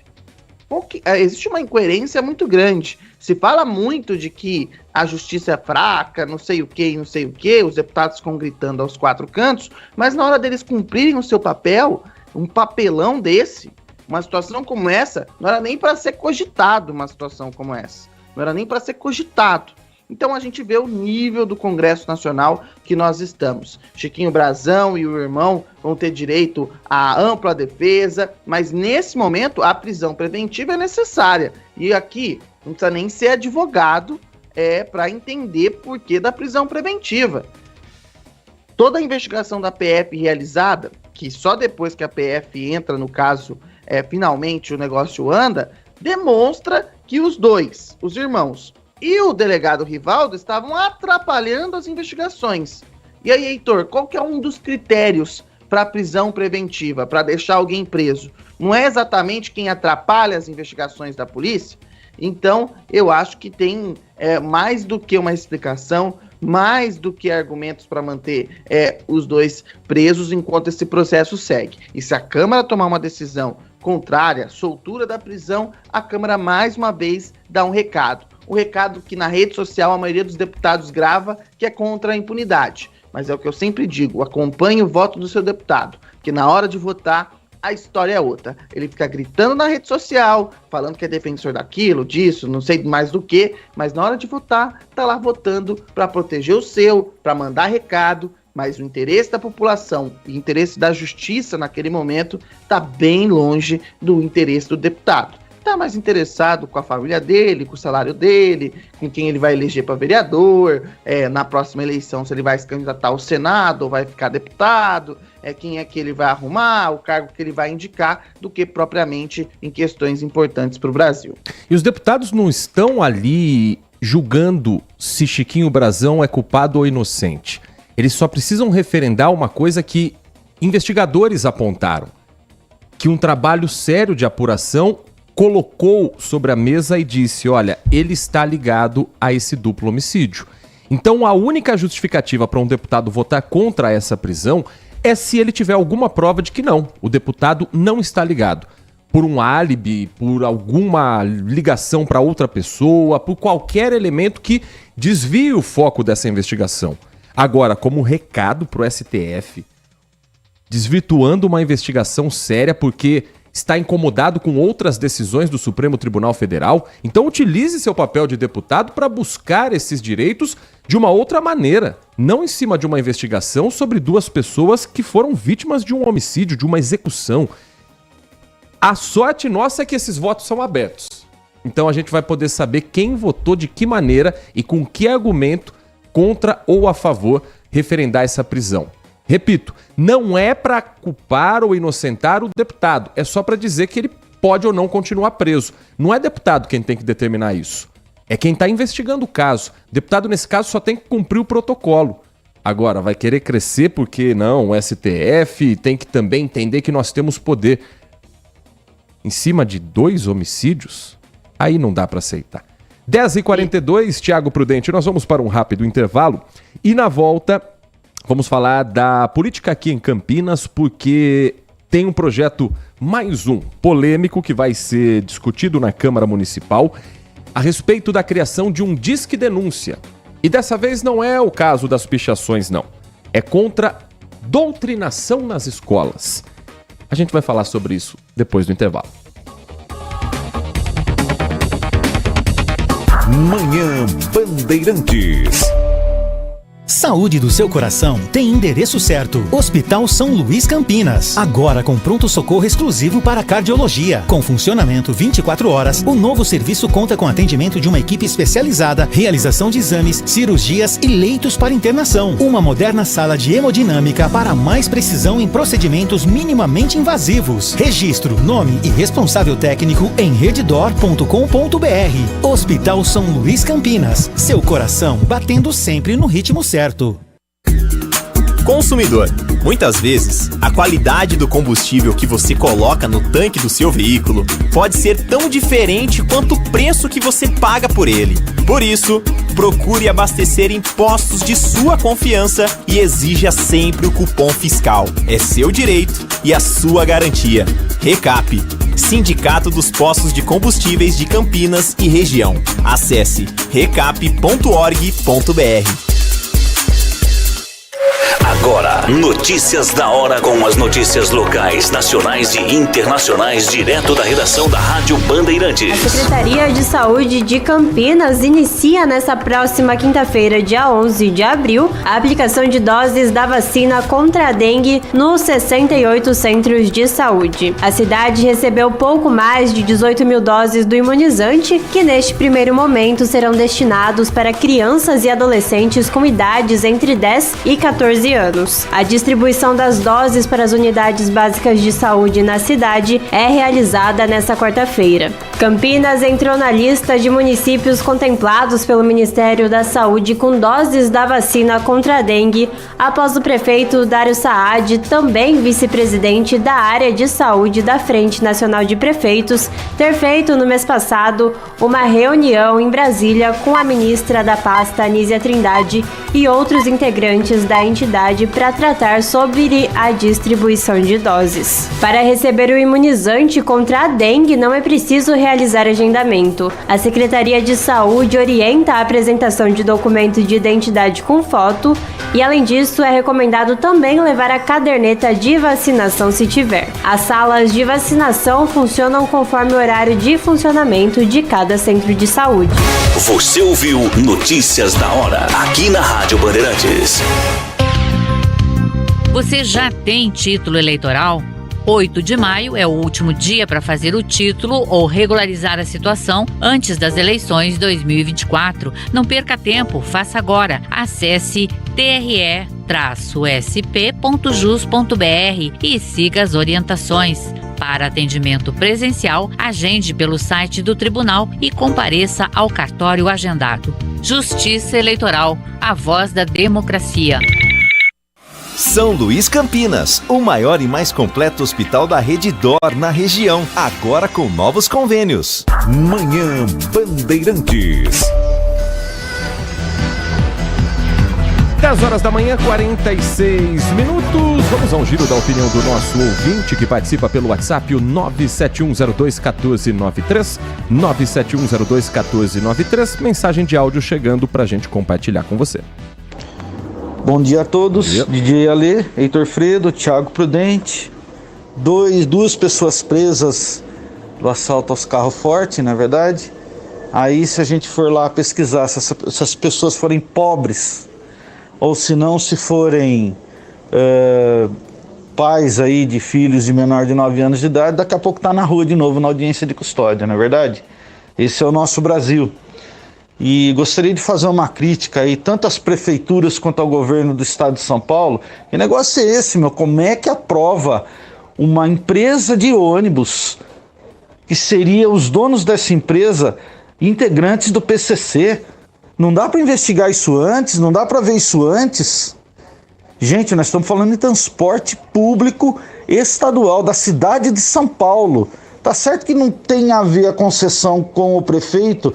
existe uma incoerência muito grande. Se fala muito de que a justiça é fraca, não sei o que, os deputados ficam gritando aos quatro cantos, mas na hora deles cumprirem o seu papel, um papelão desse, uma situação como essa, não era nem para ser cogitado uma situação como essa. Não era nem para ser cogitado. Então a gente vê o nível do Congresso Nacional que nós estamos. Chiquinho Brazão e o irmão vão ter direito à ampla defesa, mas nesse momento a prisão preventiva é necessária. E aqui não precisa nem ser advogado para entender por que da prisão preventiva. Toda a investigação da PF realizada, que só depois que a PF entra no caso, finalmente o negócio anda, demonstra que os dois, os irmãos, e o delegado Rivaldo estavam atrapalhando as investigações. E aí, Heitor, qual que é um dos critérios para a prisão preventiva, para deixar alguém preso? Não é exatamente quem atrapalha as investigações da polícia? Então, eu acho que tem mais do que uma explicação, mais do que argumentos para manter os dois presos enquanto esse processo segue. E se a Câmara tomar uma decisão contrária, soltura da prisão, a Câmara mais uma vez dá um recado. O recado que na rede social a maioria dos deputados grava, que é contra a impunidade. Mas é o que eu sempre digo, acompanhe o voto do seu deputado, porque na hora de votar, a história é outra. Ele fica gritando na rede social, falando que é defensor daquilo, disso, não sei mais do que, mas na hora de votar, tá lá votando para proteger o seu, para mandar recado, mas o interesse da população e o interesse da justiça naquele momento tá bem longe do interesse do deputado. Tá mais interessado com a família dele, com o salário dele, com quem ele vai eleger para vereador, na próxima eleição se ele vai se candidatar ao Senado ou vai ficar deputado, quem é que ele vai arrumar, o cargo que ele vai indicar, do que propriamente em questões importantes para o Brasil. E os deputados não estão ali julgando se Chiquinho Brazão é culpado ou inocente. Eles só precisam referendar uma coisa que investigadores apontaram, que um trabalho sério de apuração colocou sobre a mesa e disse, olha, ele está ligado a esse duplo homicídio. Então a única justificativa para um deputado votar contra essa prisão é se ele tiver alguma prova de que não, o deputado não está ligado. Por um álibi, por alguma ligação para outra pessoa, por qualquer elemento que desvie o foco dessa investigação. Agora, como recado para o STF, desvirtuando uma investigação séria porque está incomodado com outras decisões do Supremo Tribunal Federal, então utilize seu papel de deputado para buscar esses direitos de uma outra maneira, não em cima de uma investigação sobre duas pessoas que foram vítimas de um homicídio, de uma execução. A sorte nossa é que esses votos são abertos. Então a gente vai poder saber quem votou de que maneira e com que argumento contra ou a favor referendar essa prisão. Repito, não é para culpar ou inocentar o deputado, é só para dizer que ele pode ou não continuar preso. Não é deputado quem tem que determinar isso, é quem está investigando o caso. Deputado, nesse caso, só tem que cumprir o protocolo. Agora, vai querer crescer porque não, o STF tem que também entender que nós temos poder. Em cima de 2 homicídios, aí não dá para aceitar. 10h42, Thiago Prudente, nós vamos para um rápido intervalo e na volta vamos falar da política aqui em Campinas, porque tem um projeto, mais um, polêmico, que vai ser discutido na Câmara Municipal a respeito da criação de um Disque Denúncia. E dessa vez não é o caso das pichações, não. É contra doutrinação nas escolas. A gente vai falar sobre isso depois do intervalo. Manhã Bandeirantes. Saúde do seu coração tem endereço certo. Hospital São Luís Campinas. Agora com pronto-socorro exclusivo para cardiologia. Com funcionamento 24 horas, o novo serviço conta com atendimento de uma equipe especializada, realização de exames, cirurgias e leitos para internação. Uma moderna sala de hemodinâmica para mais precisão em procedimentos minimamente invasivos. Registro, nome e responsável técnico em redditor.com.br. Hospital São Luís Campinas. Seu coração batendo sempre no ritmo certo. Consumidor, muitas vezes a qualidade do combustível que você coloca no tanque do seu veículo pode ser tão diferente quanto o preço que você paga por ele. Por isso, procure abastecer em postos de sua confiança e exija sempre o cupom fiscal. É seu direito e a sua garantia. Recap, Sindicato dos Postos de Combustíveis de Campinas e Região. Acesse recap.org.br. Agora, notícias da hora com as notícias locais, nacionais e internacionais, direto da redação da Rádio Bandeirantes. A Secretaria de Saúde de Campinas inicia nesta próxima quinta-feira, dia 11 de abril, a aplicação de doses da vacina contra a dengue nos 68 centros de saúde. A cidade recebeu pouco mais de 18 mil doses do imunizante, que neste primeiro momento serão destinados para crianças e adolescentes com idades entre 10 e 14 anos. A distribuição das doses para as unidades básicas de saúde na cidade é realizada nesta quarta-feira. Campinas entrou na lista de municípios contemplados pelo Ministério da Saúde com doses da vacina contra a dengue, após o prefeito Dário Saad, também vice-presidente da área de saúde da Frente Nacional de Prefeitos, ter feito no mês passado uma reunião em Brasília com a ministra da pasta Anísia Trindade e outros integrantes da entidade para tratar sobre a distribuição de doses. Para receber o imunizante contra a dengue, não é preciso realizar agendamento. A Secretaria de Saúde orienta a apresentação de documento de identidade com foto e, além disso, é recomendado também levar a caderneta de vacinação se tiver. As salas de vacinação funcionam conforme o horário de funcionamento de cada centro de saúde. Você ouviu Notícias da Hora, aqui na Rádio Bandeirantes. Você já tem título eleitoral? 8 de maio é o último dia para fazer o título ou regularizar a situação antes das eleições 2024. Não perca tempo, faça agora. Acesse tre-sp.jus.br e siga as orientações. Para atendimento presencial, agende pelo site do tribunal e compareça ao cartório agendado. Justiça Eleitoral, a voz da democracia. São Luís Campinas, o maior e mais completo hospital da rede DOR na região, agora com novos convênios. Manhã Bandeirantes. 10 horas da manhã, 46 minutos. Vamos a um giro da opinião do nosso ouvinte que participa pelo WhatsApp, o 971021493. 971021493. Mensagem de áudio chegando pra gente compartilhar com você. Bom dia a todos, DJ Alê, Heitor Fredo, Thiago Prudente. Duas pessoas presas do assalto aos carros fortes, na verdade. Aí, se a gente for lá pesquisar, se essas pessoas forem pobres, ou se não, se forem pais aí de filhos de menor de 9 anos de idade, daqui a pouco tá na rua de novo, na audiência de custódia, não é verdade? Esse é o nosso Brasil. E gostaria de fazer uma crítica aí, tanto às prefeituras quanto ao governo do estado de São Paulo. Que negócio é esse, meu? Como é que aprova uma empresa de ônibus, que seria os donos dessa empresa, integrantes do PCC? Não dá para investigar isso antes? Não dá para ver isso antes? Gente, nós estamos falando em transporte público estadual da cidade de São Paulo. Tá certo que não tem a ver a concessão com o prefeito,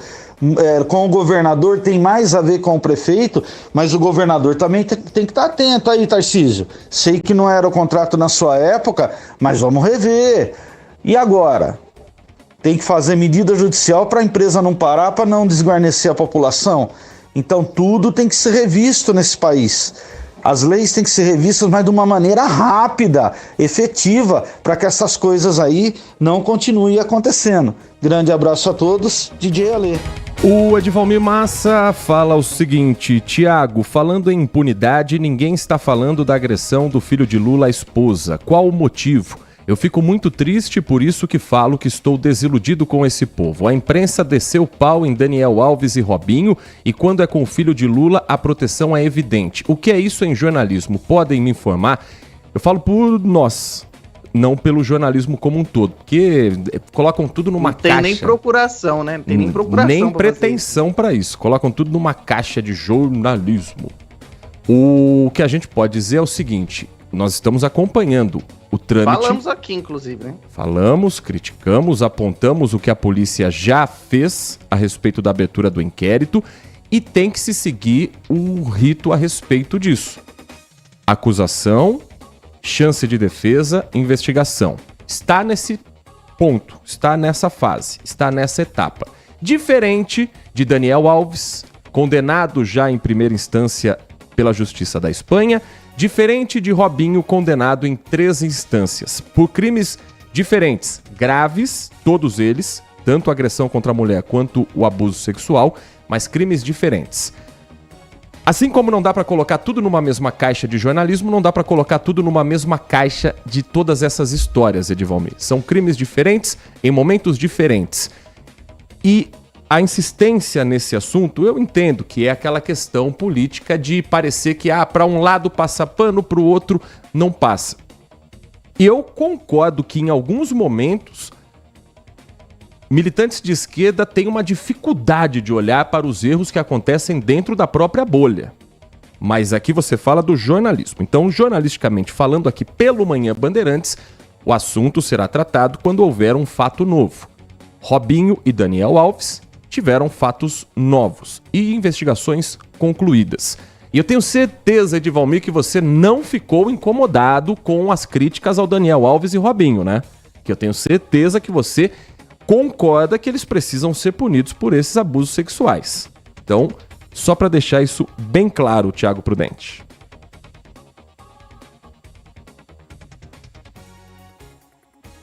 com o governador, tem mais a ver com o prefeito, mas o governador também tem que estar atento aí, Tarcísio. Sei que não era o contrato na sua época, mas vamos rever. E agora? Tem que fazer medida judicial para a empresa não parar, para não desguarnecer a população. Então tudo tem que ser revisto nesse país. As leis têm que ser revistas, mas de uma maneira rápida, efetiva, para que essas coisas aí não continuem acontecendo. Grande abraço a todos, DJ Alê. O Edivalmir Massa fala o seguinte: Tiago, falando em impunidade, ninguém está falando da agressão do filho de Lula à esposa. Qual o motivo? Eu fico muito triste, por isso que falo que estou desiludido com esse povo. A imprensa desceu o pau em Daniel Alves e Robinho, e quando é com o filho de Lula, a proteção é evidente. O que é isso em jornalismo? Podem me informar? Eu falo por nós, não pelo jornalismo como um todo, porque colocam tudo numa caixa. Não tem nem procuração, né? Não tem nem procuração. Nem pretensão para isso. Colocam tudo numa caixa de jornalismo. O que a gente pode dizer é o seguinte: nós estamos acompanhando o trâmite. Falamos aqui, inclusive, né? Falamos, criticamos, apontamos o que a polícia já fez a respeito da abertura do inquérito e tem que se seguir um rito a respeito disso. Acusação, chance de defesa, investigação. Está nesse Ponto. Está nessa fase, está nessa etapa. Diferente de Daniel Alves, condenado já em primeira instância pela Justiça da Espanha, diferente de Robinho, condenado em 3 instâncias, por crimes diferentes, graves, todos eles, tanto a agressão contra a mulher quanto o abuso sexual, mas crimes diferentes. Assim como não dá para colocar tudo numa mesma caixa de jornalismo, não dá para colocar tudo numa mesma caixa de todas essas histórias, Edivalmir. São crimes diferentes, em momentos diferentes. E a insistência nesse assunto, eu entendo que é aquela questão política de parecer que para um lado passa pano, para o outro não passa. E eu concordo que em alguns momentos militantes de esquerda têm uma dificuldade de olhar para os erros que acontecem dentro da própria bolha. Mas aqui você fala do jornalismo. Então, jornalisticamente falando aqui pelo Manhã Bandeirantes, o assunto será tratado quando houver um fato novo. Robinho e Daniel Alves tiveram fatos novos e investigações concluídas. E eu tenho certeza, Edivalmir, que você não ficou incomodado com as críticas ao Daniel Alves e Robinho, né? Que eu tenho certeza que você concorda que eles precisam ser punidos por esses abusos sexuais. Então, só para deixar isso bem claro, Thiago Prudente.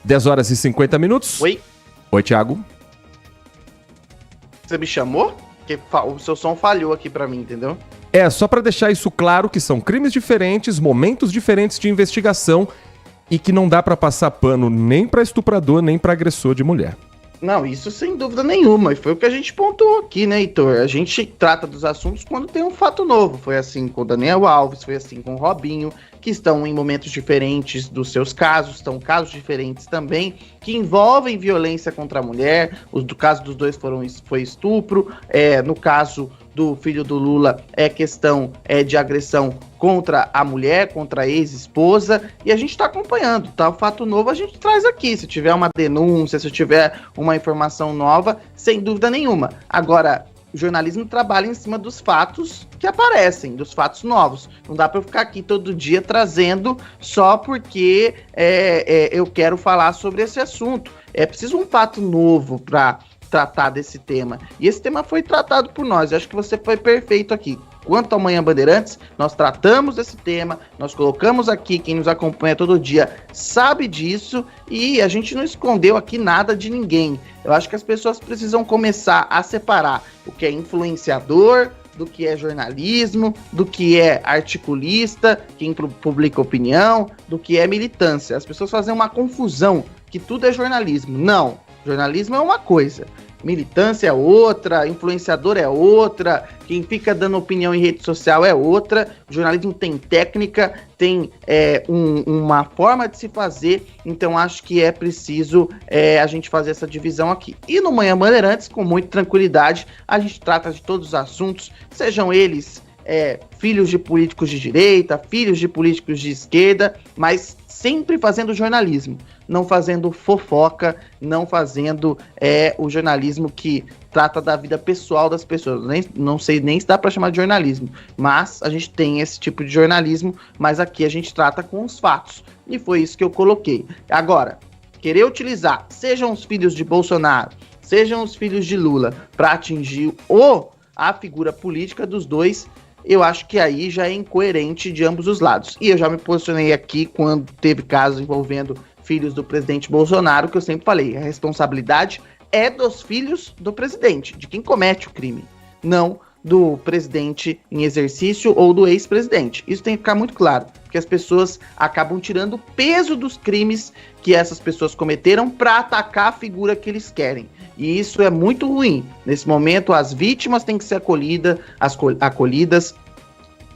Dez horas e 50 minutos. Oi. Oi, Thiago. Você me chamou? Porque o seu som falhou aqui pra mim, entendeu? Só para deixar isso claro que são crimes diferentes, momentos diferentes de investigação e que não dá para passar pano nem para estuprador, nem para agressor de mulher. Não, isso sem dúvida nenhuma. E foi o que a gente pontuou aqui, né, Heitor? A gente trata dos assuntos quando tem um fato novo. Foi assim com o Daniel Alves, foi assim com o Robinho, que estão em momentos diferentes dos seus casos, estão casos diferentes também, que envolvem violência contra a mulher. O caso dos dois foi estupro. No caso do filho do Lula, é questão de agressão contra a mulher, contra a ex-esposa, e a gente está acompanhando, tá? O fato novo a gente traz aqui, se tiver uma denúncia, se tiver uma informação nova, sem dúvida nenhuma. Agora, o jornalismo trabalha em cima dos fatos que aparecem, dos fatos novos. Não dá para eu ficar aqui todo dia trazendo só porque eu quero falar sobre esse assunto. É preciso um fato novo para tratar desse tema. E esse tema foi tratado por nós. Eu acho que você foi perfeito aqui. Quanto ao Manhã Bandeirantes, nós tratamos desse tema, nós colocamos aqui, quem nos acompanha todo dia sabe disso, e a gente não escondeu aqui nada de ninguém. Eu acho que as pessoas precisam começar a separar o que é influenciador, do que é jornalismo, do que é articulista, quem publica opinião, do que é militância. As pessoas fazem uma confusão, que tudo é jornalismo. Não, jornalismo é uma coisa, militância é outra, influenciador é outra, quem fica dando opinião em rede social é outra. O jornalismo tem técnica, tem uma forma de se fazer, então acho que é preciso a gente fazer essa divisão aqui. E no Manhã Bandeirantes, com muita tranquilidade, a gente trata de todos os assuntos, sejam eles filhos de políticos de direita, filhos de políticos de esquerda, mas sempre fazendo jornalismo, não fazendo fofoca, não fazendo o jornalismo que trata da vida pessoal das pessoas. Não sei nem se dá para chamar de jornalismo, mas a gente tem esse tipo de jornalismo, mas aqui a gente trata com os fatos, e foi isso que eu coloquei. Agora, querer utilizar, sejam os filhos de Bolsonaro, sejam os filhos de Lula, para atingir a figura política dos dois, eu acho que aí já é incoerente de ambos os lados. E eu já me posicionei aqui quando teve casos envolvendo filhos do presidente Bolsonaro, que eu sempre falei, a responsabilidade é dos filhos do presidente, de quem comete o crime, não do presidente em exercício ou do ex-presidente. Isso tem que ficar muito claro, porque as pessoas acabam tirando o peso dos crimes que essas pessoas cometeram para atacar a figura que eles querem. E isso é muito ruim. Nesse momento, as vítimas têm que ser acolhidas.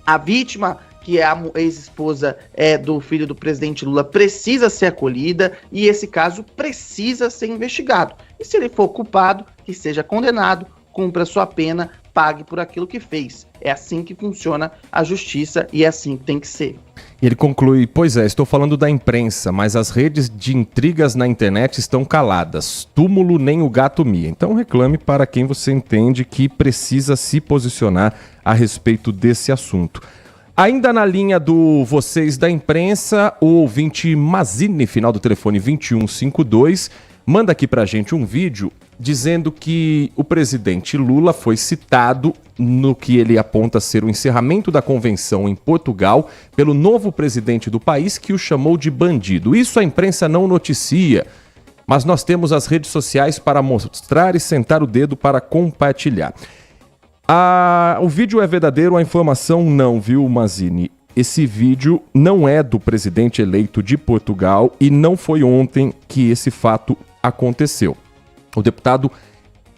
A vítima, que é a ex-esposa do filho do presidente Lula, precisa ser acolhida, e esse caso precisa ser investigado. E se ele for culpado, que seja condenado, cumpra sua pena, pague por aquilo que fez. É assim que funciona a justiça e é assim que tem que ser. E ele conclui, pois estou falando da imprensa, mas as redes de intrigas na internet estão caladas. Túmulo nem o gato mia. Então reclame para quem você entende que precisa se posicionar a respeito desse assunto. Ainda na linha do Vocês da Imprensa, o ouvinte Mazini, final do telefone 2152, manda aqui pra gente um vídeo dizendo que o presidente Lula foi citado no que ele aponta ser o encerramento da convenção em Portugal pelo novo presidente do país, que o chamou de bandido. Isso a imprensa não noticia, mas nós temos as redes sociais para mostrar e sentar o dedo para compartilhar. O vídeo é verdadeiro, a informação não, viu, Mazini? Esse vídeo não é do presidente eleito de Portugal e não foi ontem que esse fato aconteceu. O deputado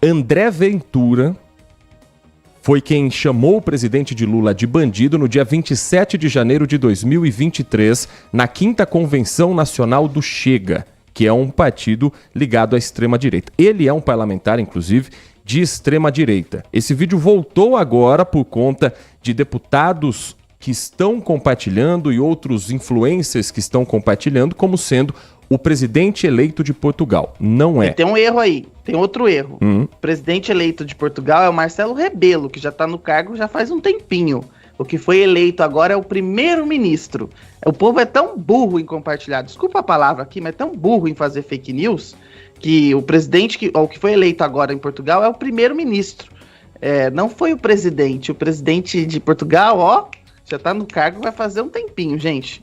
André Ventura foi quem chamou o presidente de Lula de bandido no dia 27 de janeiro de 2023, na 5ª Convenção Nacional do Chega, que é um partido ligado à extrema-direita. Ele é um parlamentar, inclusive, de extrema-direita. Esse vídeo voltou agora por conta de deputados que estão compartilhando e outros influencers que estão compartilhando como sendo o presidente eleito de Portugal. Não é. Tem um erro aí, tem outro erro. O presidente eleito de Portugal é o Marcelo Rebelo, que já está no cargo já faz um tempinho. O que foi eleito agora é o primeiro-ministro. O povo é tão burro em compartilhar, desculpa a palavra aqui, mas é tão burro em fazer fake news, que o presidente que foi eleito agora em Portugal é o primeiro-ministro. Não foi o presidente. O presidente de Portugal, já tá no cargo, vai fazer um tempinho, gente.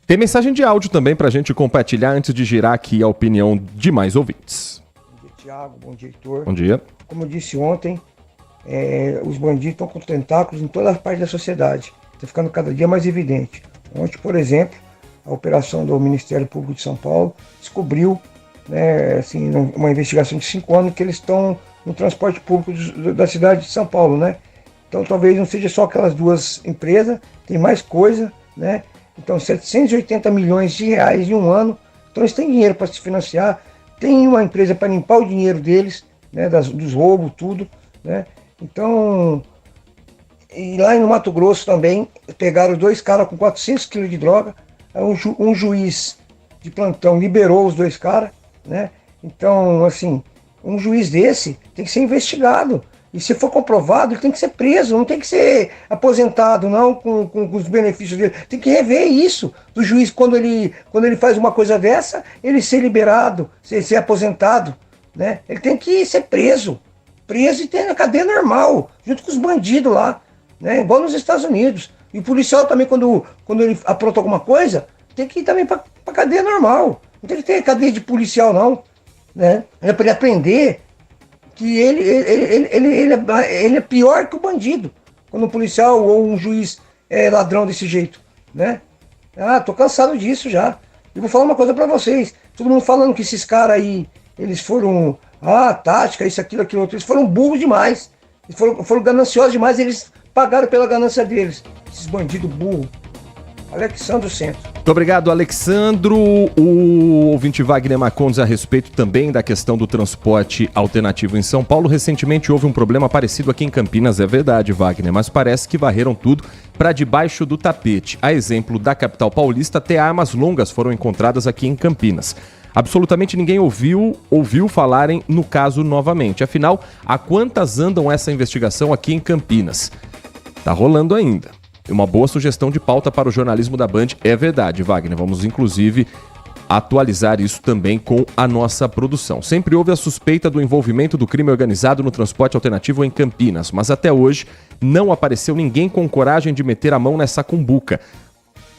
Tem mensagem de áudio também pra gente compartilhar antes de girar aqui a opinião de mais ouvintes. Bom dia, Thiago. Bom dia, Heitor. Bom dia. Como eu disse ontem, os bandidos estão com tentáculos em toda a parte da sociedade. Está ficando cada dia mais evidente. Ontem, por exemplo, a operação do Ministério Público de São Paulo descobriu, assim, uma investigação de 5 anos, que eles estão no transporte público da cidade de São Paulo, né? Então talvez não seja só aquelas duas empresas, tem mais coisa, né? Então 780 milhões de reais em um ano, então eles têm dinheiro para se financiar, tem uma empresa para limpar o dinheiro deles, né? Dos roubos, tudo, né? Então, e lá no Mato Grosso também, pegaram 2 caras com 400 quilos de droga, um juiz de plantão liberou os 2 caras, né? Então, assim, um juiz desse tem que ser investigado. E se for comprovado, ele tem que ser preso, não tem que ser aposentado, não, com os benefícios dele. Tem que rever isso do juiz quando ele faz uma coisa dessa, ele ser liberado, ser aposentado, né? Ele tem que ser preso e ter na cadeia normal, junto com os bandidos lá, né? Igual nos Estados Unidos. E o policial também, quando ele apronta alguma coisa, tem que ir também para cadeia normal. Não tem que ter cadeia de policial, não, né? É para ele aprender que ele é pior que o bandido, quando um policial ou um juiz é ladrão desse jeito, né? Tô cansado disso já. E vou falar uma coisa pra vocês, todo mundo falando que esses caras aí, eles foram, tática, isso, aquilo, outro, eles foram burros demais, eles foram gananciosos demais, eles pagaram pela ganância deles, esses bandidos burros. Alexandro Centro. Muito obrigado, Alexandro. O ouvinte Wagner Marcondes a respeito também da questão do transporte alternativo em São Paulo. Recentemente houve um problema parecido aqui em Campinas, é verdade, Wagner, mas parece que varreram tudo para debaixo do tapete. A exemplo da capital paulista, até armas longas foram encontradas aqui em Campinas. Absolutamente ninguém ouviu falarem no caso novamente. Afinal, a quantas andam essa investigação aqui em Campinas? Tá rolando ainda. Uma boa sugestão de pauta para o jornalismo da Band, é verdade, Wagner. Vamos, inclusive, atualizar isso também com a nossa produção. Sempre houve a suspeita do envolvimento do crime organizado no transporte alternativo em Campinas, mas até hoje não apareceu ninguém com coragem de meter a mão nessa cumbuca.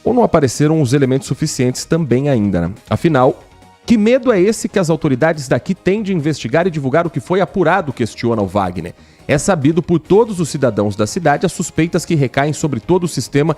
Ou não apareceram os elementos suficientes também ainda, né? Afinal, que medo é esse que as autoridades daqui têm de investigar e divulgar o que foi apurado, questiona o Wagner. É sabido por todos os cidadãos da cidade as suspeitas que recaem sobre todo o sistema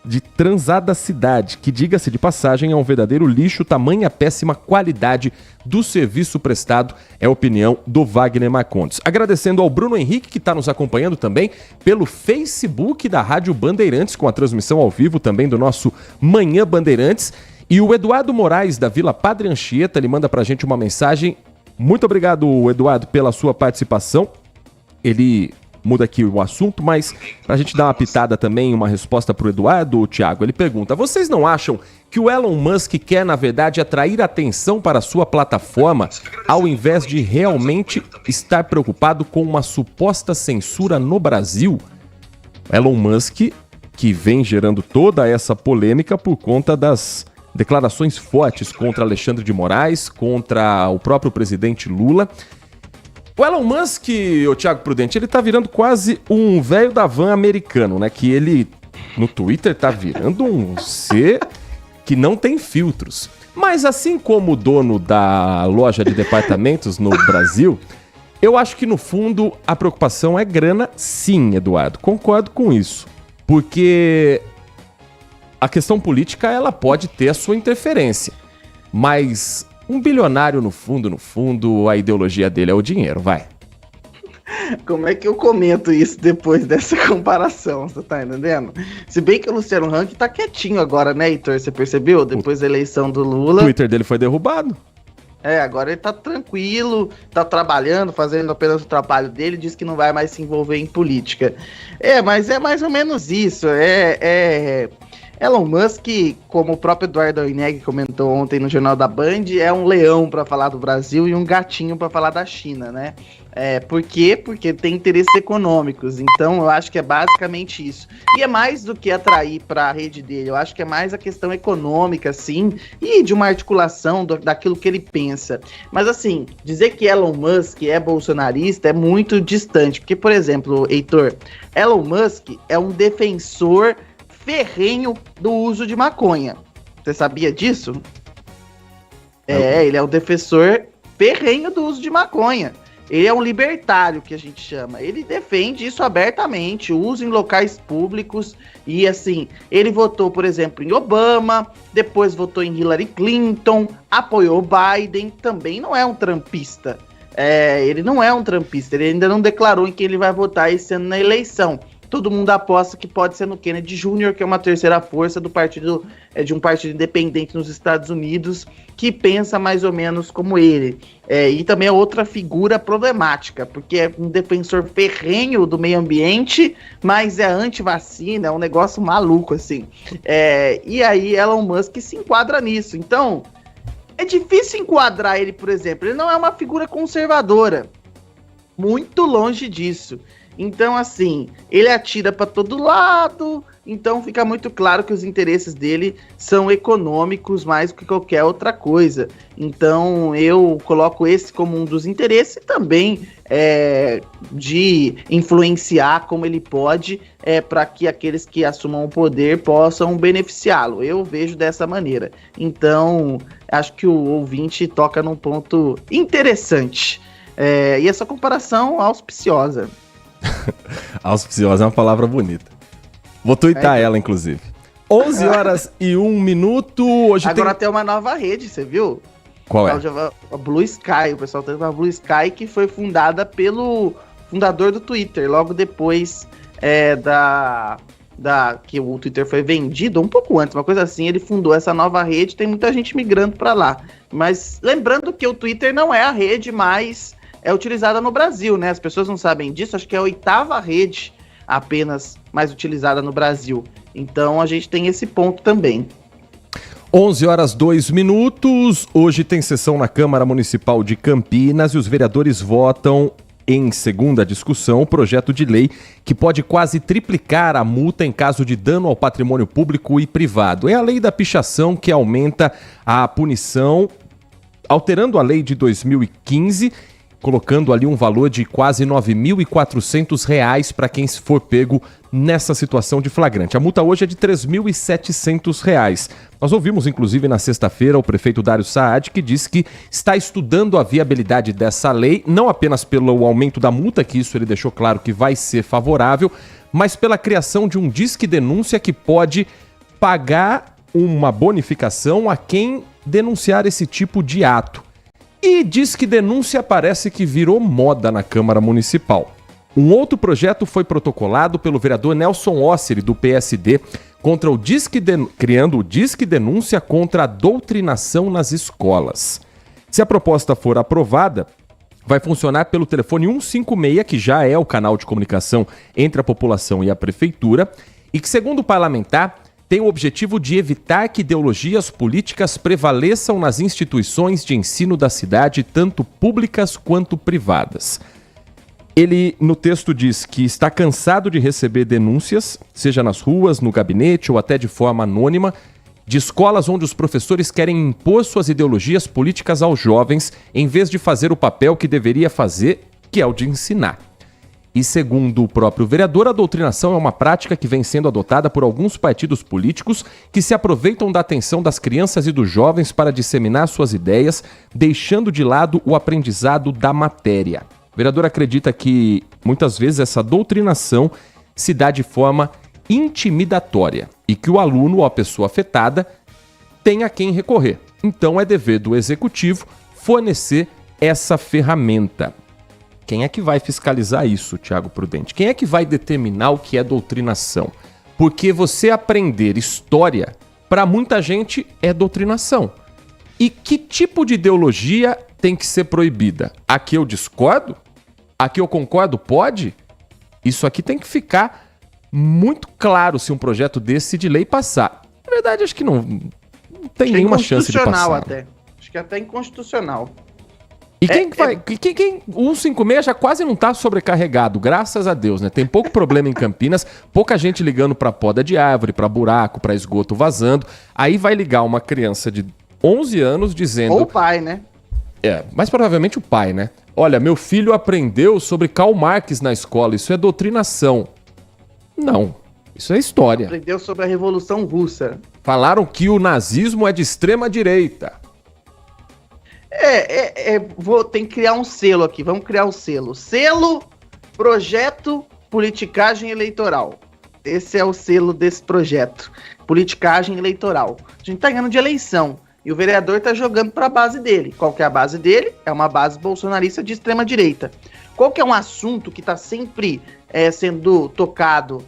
de transada cidade, que, diga-se de passagem, é um verdadeiro lixo, tamanha péssima qualidade do serviço prestado, é a opinião do Wagner Marcondes. Agradecendo ao Bruno Henrique, que está nos acompanhando também pelo Facebook da Rádio Bandeirantes, com a transmissão ao vivo também do nosso Manhã Bandeirantes. E o Eduardo Moraes, da Vila Padre Anchieta, ele manda pra gente uma mensagem. Muito obrigado, Eduardo, pela sua participação. Ele muda aqui o assunto, mas pra gente dar uma pitada também, uma resposta pro Eduardo, Thiago, ele pergunta: vocês não acham que o Elon Musk quer, na verdade, atrair atenção para a sua plataforma, ao invés de realmente estar preocupado com uma suposta censura no Brasil? Elon Musk, que vem gerando toda essa polêmica por conta das declarações fortes contra Alexandre de Moraes, contra o próprio presidente Lula. O Elon Musk, o Thiago Prudente, ele tá virando quase um velho da van americano, né? Que ele, no Twitter, tá virando um ser que não tem filtros. Mas assim como o dono da loja de departamentos no Brasil, eu acho que no fundo a preocupação é grana, sim, Eduardo. Concordo com isso. Porque a questão política, ela pode ter a sua interferência. Mas um bilionário, no fundo, a ideologia dele é o dinheiro, vai. Como é que eu comento isso depois dessa comparação, você tá entendendo? Se bem que o Luciano Hang tá quietinho agora, né, Heitor? Você percebeu? Depois da eleição do Lula. O Twitter dele foi derrubado. Agora ele tá tranquilo, tá trabalhando, fazendo apenas o trabalho dele, diz que não vai mais se envolver em política. Mas é mais ou menos isso. Elon Musk, como o próprio Eduardo Oineg comentou ontem no Jornal da Band, é um leão para falar do Brasil e um gatinho para falar da China, né? Por quê? Porque tem interesses econômicos. Então, eu acho que é basicamente isso. E é mais do que atrair para a rede dele. Eu acho que é mais a questão econômica, sim, e de uma articulação daquilo que ele pensa. Mas, assim, dizer que Elon Musk é bolsonarista é muito distante. Porque, por exemplo, Heitor, Elon Musk é um defensor ferrenho do uso de maconha. Você sabia disso? Ele é um defensor ferrenho do uso de maconha. Ele é um libertário, que a gente chama. Ele defende isso abertamente, uso em locais públicos. E assim, ele votou, por exemplo, em Obama, depois votou em Hillary Clinton, apoiou Biden, também não é um trumpista. Ele não é um trumpista, ele ainda não declarou em quem ele vai votar esse ano na eleição. Todo mundo aposta que pode ser no Kennedy Jr., que é uma terceira força do partido, de um partido independente nos Estados Unidos, que pensa mais ou menos como ele. E também é outra figura problemática, porque é um defensor ferrenho do meio ambiente, mas é anti-vacina, é um negócio maluco, assim. E aí Elon Musk se enquadra nisso. Então, é difícil enquadrar ele, por exemplo. Ele não é uma figura conservadora. Muito longe disso. Então, assim, ele atira para todo lado, então fica muito claro que os interesses dele são econômicos mais do que qualquer outra coisa. Então, eu coloco esse como um dos interesses e também de influenciar como ele pode para que aqueles que assumam o poder possam beneficiá-lo. Eu vejo dessa maneira. Então, acho que o ouvinte toca num ponto interessante. E essa comparação auspiciosa. Auspiciosa é uma palavra bonita. Vou tuitar ela, inclusive. 11 horas e 1 minuto. Hoje agora tem uma nova rede, você viu? Qual é? A Blue Sky. O pessoal tem uma Blue Sky que foi fundada pelo fundador do Twitter, logo depois que o Twitter foi vendido, um pouco antes, uma coisa assim. Ele fundou essa nova rede, tem muita gente migrando para lá. Mas lembrando que o Twitter não é a rede mais utilizada no Brasil, né? As pessoas não sabem disso, acho que é a 8ª rede apenas mais utilizada no Brasil. Então a gente tem esse ponto também. 11 horas 2 minutos. Hoje tem sessão na Câmara Municipal de Campinas e os vereadores votam em segunda discussão o projeto de lei que pode quase triplicar a multa em caso de dano ao patrimônio público e privado. É a lei da pichação que aumenta a punição, alterando a lei de 2015, colocando ali um valor de quase R$ 9.400 para quem for pego nessa situação de flagrante. A multa hoje é de R$ 3.700. Nós ouvimos, inclusive, na sexta-feira, o prefeito Dário Saad, que disse que está estudando a viabilidade dessa lei, não apenas pelo aumento da multa, que isso ele deixou claro que vai ser favorável, mas pela criação de um disque denúncia que pode pagar uma bonificação a quem denunciar esse tipo de ato. E diz que denúncia parece que virou moda na Câmara Municipal. Um outro projeto foi protocolado pelo vereador Nelson Osseri, do PSD, contra o criando o Disque Denúncia contra a doutrinação nas escolas. Se a proposta for aprovada, vai funcionar pelo telefone 156, que já é o canal de comunicação entre a população e a prefeitura, e que, segundo o parlamentar, tem o objetivo de evitar que ideologias políticas prevaleçam nas instituições de ensino da cidade, tanto públicas quanto privadas. Ele, no texto, diz que está cansado de receber denúncias, seja nas ruas, no gabinete ou até de forma anônima, de escolas onde os professores querem impor suas ideologias políticas aos jovens, em vez de fazer o papel que deveria fazer, que é o de ensinar. E segundo o próprio vereador, a doutrinação é uma prática que vem sendo adotada por alguns partidos políticos que se aproveitam da atenção das crianças e dos jovens para disseminar suas ideias, deixando de lado o aprendizado da matéria. O vereador acredita que, muitas vezes, essa doutrinação se dá de forma intimidatória e que o aluno ou a pessoa afetada tem a quem recorrer. Então é dever do executivo fornecer essa ferramenta. Quem é que vai fiscalizar isso, Tiago Prudente? Quem é que vai determinar o que é doutrinação? Porque você aprender história, para muita gente, é doutrinação. E que tipo de ideologia tem que ser proibida? A que eu discordo? A que eu concordo pode? Isso aqui tem que ficar muito claro se um projeto desse de lei passar. Na verdade, acho que não tem nenhuma chance de passar. Até. Acho que até inconstitucional. E quem vai? O 156 já quase não tá sobrecarregado, graças a Deus, né? Tem pouco problema em Campinas, pouca gente ligando pra poda de árvore, pra buraco, pra esgoto vazando. Aí vai ligar uma criança de 11 anos dizendo... Ou o pai, né? Mas provavelmente o pai, né? Olha, meu filho aprendeu sobre Karl Marx na escola, isso é doutrinação. Não, isso é história. Aprendeu sobre a Revolução Russa. Falaram que o nazismo é de extrema direita. Tem que criar um selo aqui, vamos criar um selo. Selo Projeto Politicagem Eleitoral. Esse é o selo desse projeto. Politicagem eleitoral. A gente tá ganhando de eleição e o vereador tá jogando para a base dele. Qual que é a base dele? É uma base bolsonarista de extrema direita. Qual que é um assunto que tá sempre sendo tocado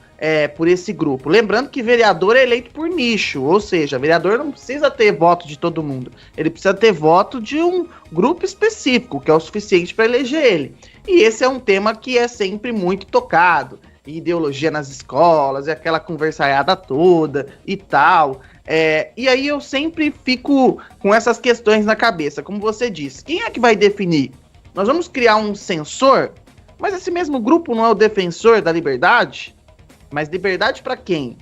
por esse grupo? Lembrando que vereador é eleito por nicho, ou seja, vereador não precisa ter voto de todo mundo. Ele precisa ter voto de um grupo específico, que é o suficiente para eleger ele. E esse é um tema que é sempre muito tocado. Ideologia nas escolas, aquela conversaiada toda e tal. E aí eu sempre fico com essas questões na cabeça. Como você disse, quem é que vai definir? Nós vamos criar um censor, mas esse mesmo grupo não é o defensor da liberdade? Mas liberdade para quem?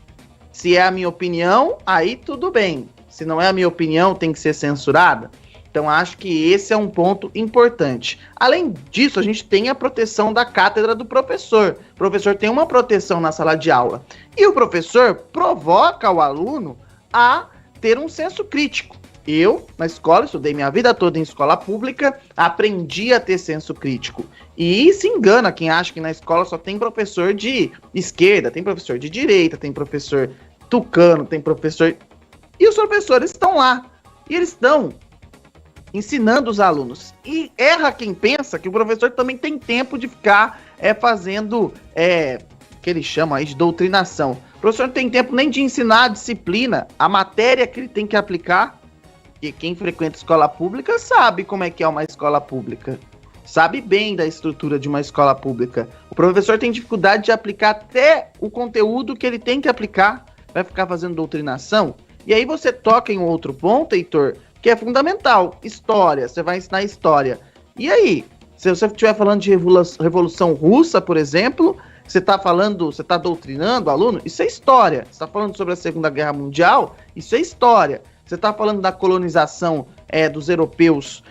Se é a minha opinião, aí tudo bem. Se não é a minha opinião, tem que ser censurada? Então acho que esse é um ponto importante. Além disso, a gente tem a proteção da cátedra do professor. O professor tem uma proteção na sala de aula. E o professor provoca o aluno a ter um senso crítico. Eu, na escola, estudei minha vida toda em escola pública, aprendi a ter senso crítico. E se engana quem acha que na escola só tem professor de esquerda, tem professor de direita, tem professor tucano, tem professor... E os professores estão lá. E eles estão ensinando os alunos. E erra quem pensa que o professor também tem tempo de ficar fazendo, que eles chamam aí de doutrinação. O professor não tem tempo nem de ensinar a disciplina, a matéria que ele tem que aplicar. E quem frequenta escola pública sabe como é que é uma escola pública. Sabe bem da estrutura de uma escola pública. O professor tem dificuldade de aplicar até o conteúdo que ele tem que aplicar. Vai ficar fazendo doutrinação. E aí você toca em outro ponto, Heitor, que é fundamental. História. Você vai ensinar história. E aí? Se você estiver falando de Revolução Russa, por exemplo, você está doutrinando o aluno, isso é história. Você está falando sobre a Segunda Guerra Mundial, isso é história. Você está falando da colonização dos europeus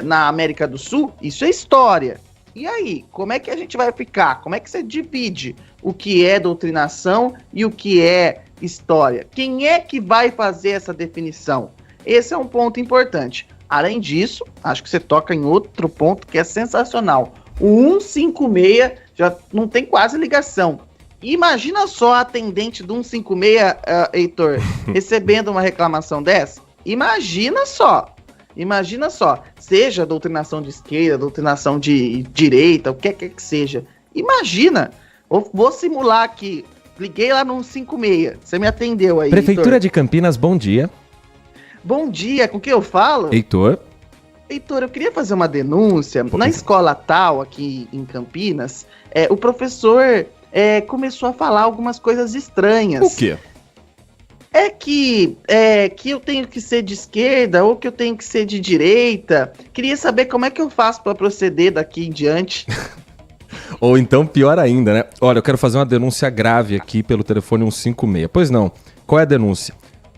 na América do Sul? Isso é história. E aí, como é que a gente vai ficar? Como é que você divide o que é doutrinação e o que é história? Quem é que vai fazer essa definição? Esse é um ponto importante. Além disso, acho que você toca em outro ponto que é sensacional. O 156 já não tem quase ligação. Imagina só a atendente do 156, Heitor, recebendo uma reclamação dessa. Imagina só. Seja doutrinação de esquerda, doutrinação de direita, o que quer que seja. Imagina. Vou simular aqui. Liguei lá no 156. Você me atendeu aí, Prefeitura Heitor. de Campinas, bom dia. Bom dia, com quem eu falo? Heitor, eu queria fazer uma denúncia. Na escola tal, aqui em Campinas, o professor... começou a falar algumas coisas estranhas. O quê? Que eu tenho que ser de esquerda ou que eu tenho que ser de direita. Queria saber como é que eu faço para proceder daqui em diante. Ou então, pior ainda, né? Olha, eu quero fazer uma denúncia grave aqui pelo telefone 156. Pois não, qual é a denúncia?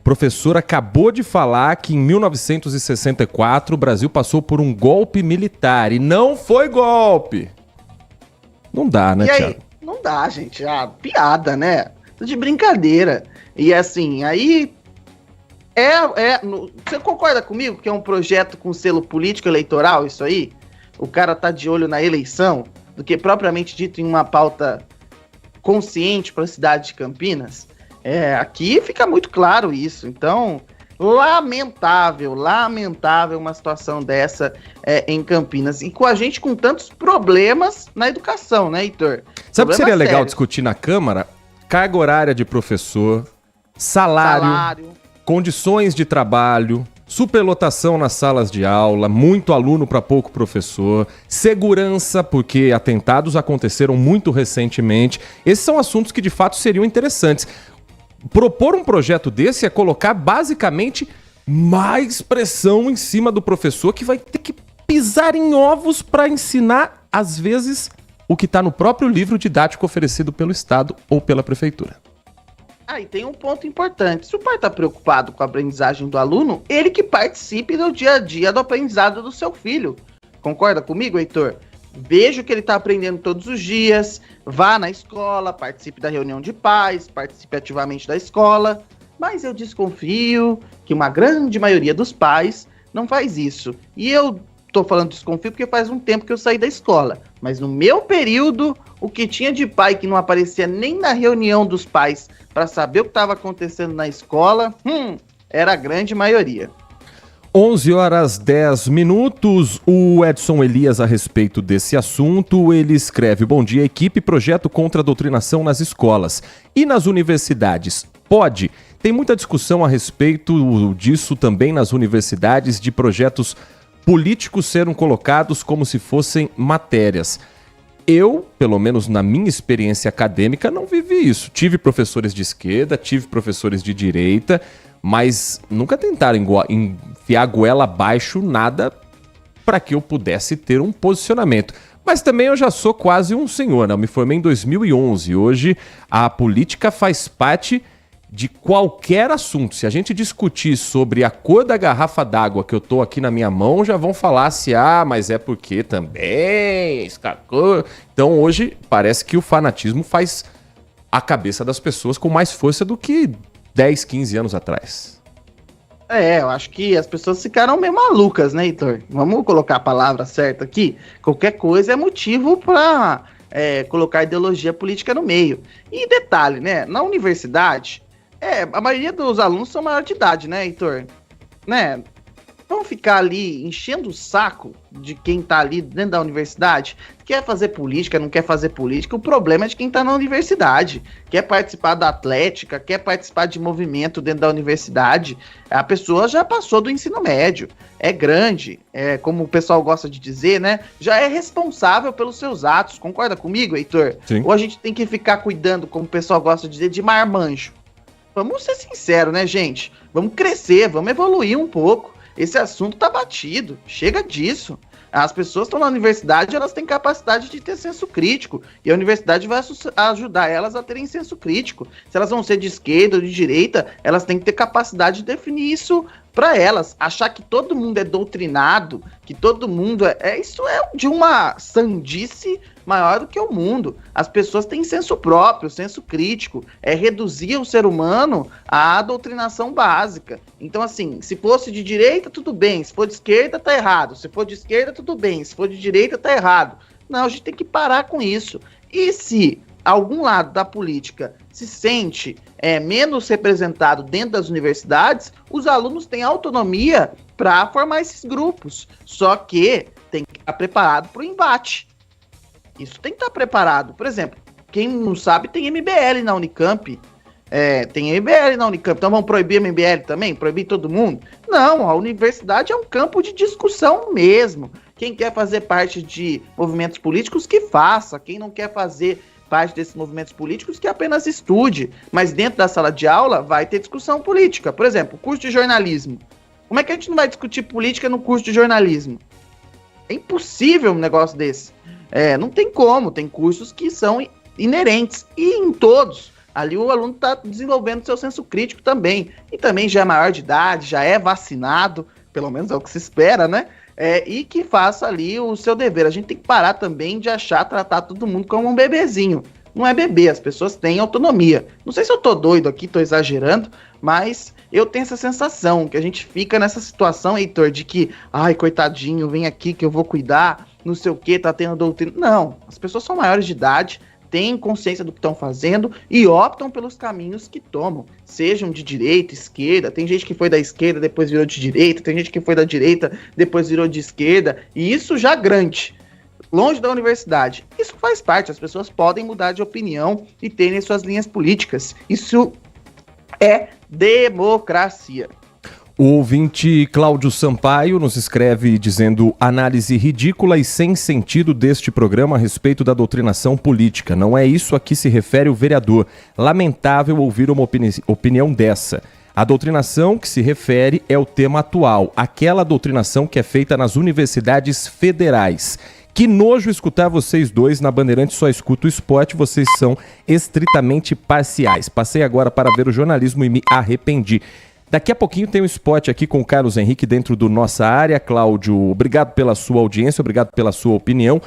professor acabou de falar que em 1964 o Brasil passou por um golpe militar e não foi golpe. Não dá, né, Thiago? Não dá, gente. Piada, né? De brincadeira. E assim, aí... Você concorda comigo que é um projeto com selo político eleitoral, isso aí? O cara tá de olho na eleição, do que propriamente dito em uma pauta consciente para a cidade de Campinas? Aqui fica muito claro isso. Então, lamentável uma situação dessa em Campinas. E com a gente com tantos problemas na educação, né, Heitor? Sabe o que seria Problemas legal sérios. discutir na Câmara? Carga horária de professor, salário, condições de trabalho, superlotação nas salas de aula, muito aluno para pouco professor, segurança, porque atentados aconteceram muito recentemente. Esses são assuntos que de fato seriam interessantes. Propor um projeto desse é colocar basicamente mais pressão em cima do professor, que vai ter que pisar em ovos para ensinar, às vezes, o que está no próprio livro didático oferecido pelo Estado ou pela Prefeitura. E tem um ponto importante. Se o pai está preocupado com a aprendizagem do aluno, ele que participe do dia a dia do aprendizado do seu filho. Concorda comigo, Heitor? Veja o que ele está aprendendo todos os dias, vá na escola, participe da reunião de pais, participe ativamente da escola. Mas eu desconfio que uma grande maioria dos pais não faz isso. E eu tô falando desconfio porque faz um tempo que eu saí da escola. Mas no meu período, o que tinha de pai que não aparecia nem na reunião dos pais para saber o que estava acontecendo na escola, era a grande maioria. 11h10. O Edson Elias, a respeito desse assunto, ele escreve: bom dia, equipe, projeto contra a doutrinação nas escolas. E nas universidades? Pode? Tem muita discussão a respeito disso também nas universidades, de projetos políticos serem colocados como se fossem matérias. Eu, pelo menos na minha experiência acadêmica, não vivi isso. Tive professores de esquerda, tive professores de direita, mas nunca tentaram enfiar a goela abaixo nada para que eu pudesse ter um posicionamento. Mas também eu já sou quase um senhor, né? Eu me formei em 2011. Hoje a política faz parte de qualquer assunto. Se a gente discutir sobre a cor da garrafa d'água que eu tô aqui na minha mão, já vão falar se mas é porque também escacou. Então hoje parece que o fanatismo faz a cabeça das pessoas com mais força do que 10, 15 anos atrás. Eu acho que as pessoas ficaram meio malucas, né, Heitor? Vamos colocar a palavra certa aqui. Qualquer coisa é motivo para colocar ideologia política no meio. E detalhe, né? Na universidade, a maioria dos alunos são maior de idade, né, Heitor? Né? Vão ficar ali enchendo o saco de quem tá ali dentro da universidade, quer fazer política, não quer fazer política. O problema é de quem tá na universidade, quer participar da atlética, quer participar de movimento dentro da universidade. A pessoa já passou do ensino médio, é grande, como o pessoal gosta de dizer, né? Já é responsável pelos seus atos. Concorda comigo, Heitor? Sim. Ou a gente tem que ficar cuidando, como o pessoal gosta de dizer, de marmanjo? Vamos ser sinceros, né, gente? Vamos crescer, vamos evoluir um pouco. Esse assunto tá batido, chega disso. As pessoas estão na universidade, elas têm capacidade de ter senso crítico, e a universidade vai ajudar elas a terem senso crítico. Se elas vão ser de esquerda ou de direita, elas têm que ter capacidade de definir isso para elas. Achar que todo mundo é doutrinado, que todo mundo isso é de uma sandice maior do que o mundo. As pessoas têm senso próprio, senso crítico, reduzir o ser humano à doutrinação básica. Então, assim, se fosse de direita, tudo bem, se for de esquerda, tá errado, se for de esquerda, tudo bem, se for de direita, tá errado. Não, a gente tem que parar com isso. E se algum lado da política se sente menos representado dentro das universidades, os alunos têm autonomia para formar esses grupos, só que tem que estar preparado para o embate. Isso tem que estar preparado. Por exemplo, quem não sabe, tem MBL na Unicamp. Tem MBL na Unicamp. Então vamos proibir a MBL também? Proibir todo mundo? Não, a universidade é um campo de discussão mesmo. Quem quer fazer parte de movimentos políticos, que faça. Quem não quer fazer parte desses movimentos políticos, que apenas estude. Mas dentro da sala de aula vai ter discussão política. Por exemplo, curso de jornalismo. Como é que a gente não vai discutir política no curso de jornalismo? É impossível um negócio desse. Não tem como, tem cursos que são inerentes, e em todos Ali o aluno está desenvolvendo seu senso crítico também. E também já é maior de idade, já é vacinado, pelo menos é o que se espera, né? E que faça ali o seu dever. A gente tem que parar também de tratar todo mundo como um bebezinho. Não é bebê, as pessoas têm autonomia. Não sei se eu tô doido aqui, tô exagerando, mas eu tenho essa sensação que a gente fica nessa situação, Heitor, de que, ai, coitadinho, vem aqui que eu vou cuidar, não sei o que, tá tendo doutrina. Não, as pessoas são maiores de idade, têm consciência do que estão fazendo e optam pelos caminhos que tomam, sejam de direita, esquerda. Tem gente que foi da esquerda, depois virou de direita, tem gente que foi da direita, depois virou de esquerda, e isso já grande, longe da universidade. Isso faz parte, as pessoas podem mudar de opinião e terem suas linhas políticas. Isso é democracia. O ouvinte Cláudio Sampaio nos escreve dizendo: análise ridícula e sem sentido deste programa a respeito da doutrinação política. Não é isso a que se refere o vereador. Lamentável ouvir uma opinião dessa. A doutrinação que se refere é o tema atual, aquela doutrinação que é feita nas universidades federais. Que nojo escutar vocês dois. Na Bandeirantes só escuto o esporte, vocês são estritamente parciais. Passei agora para ver o jornalismo e me arrependi. Daqui a pouquinho tem um spot aqui com o Carlos Henrique dentro do Nossa Área. Cláudio, obrigado pela sua audiência, obrigado pela sua opinião.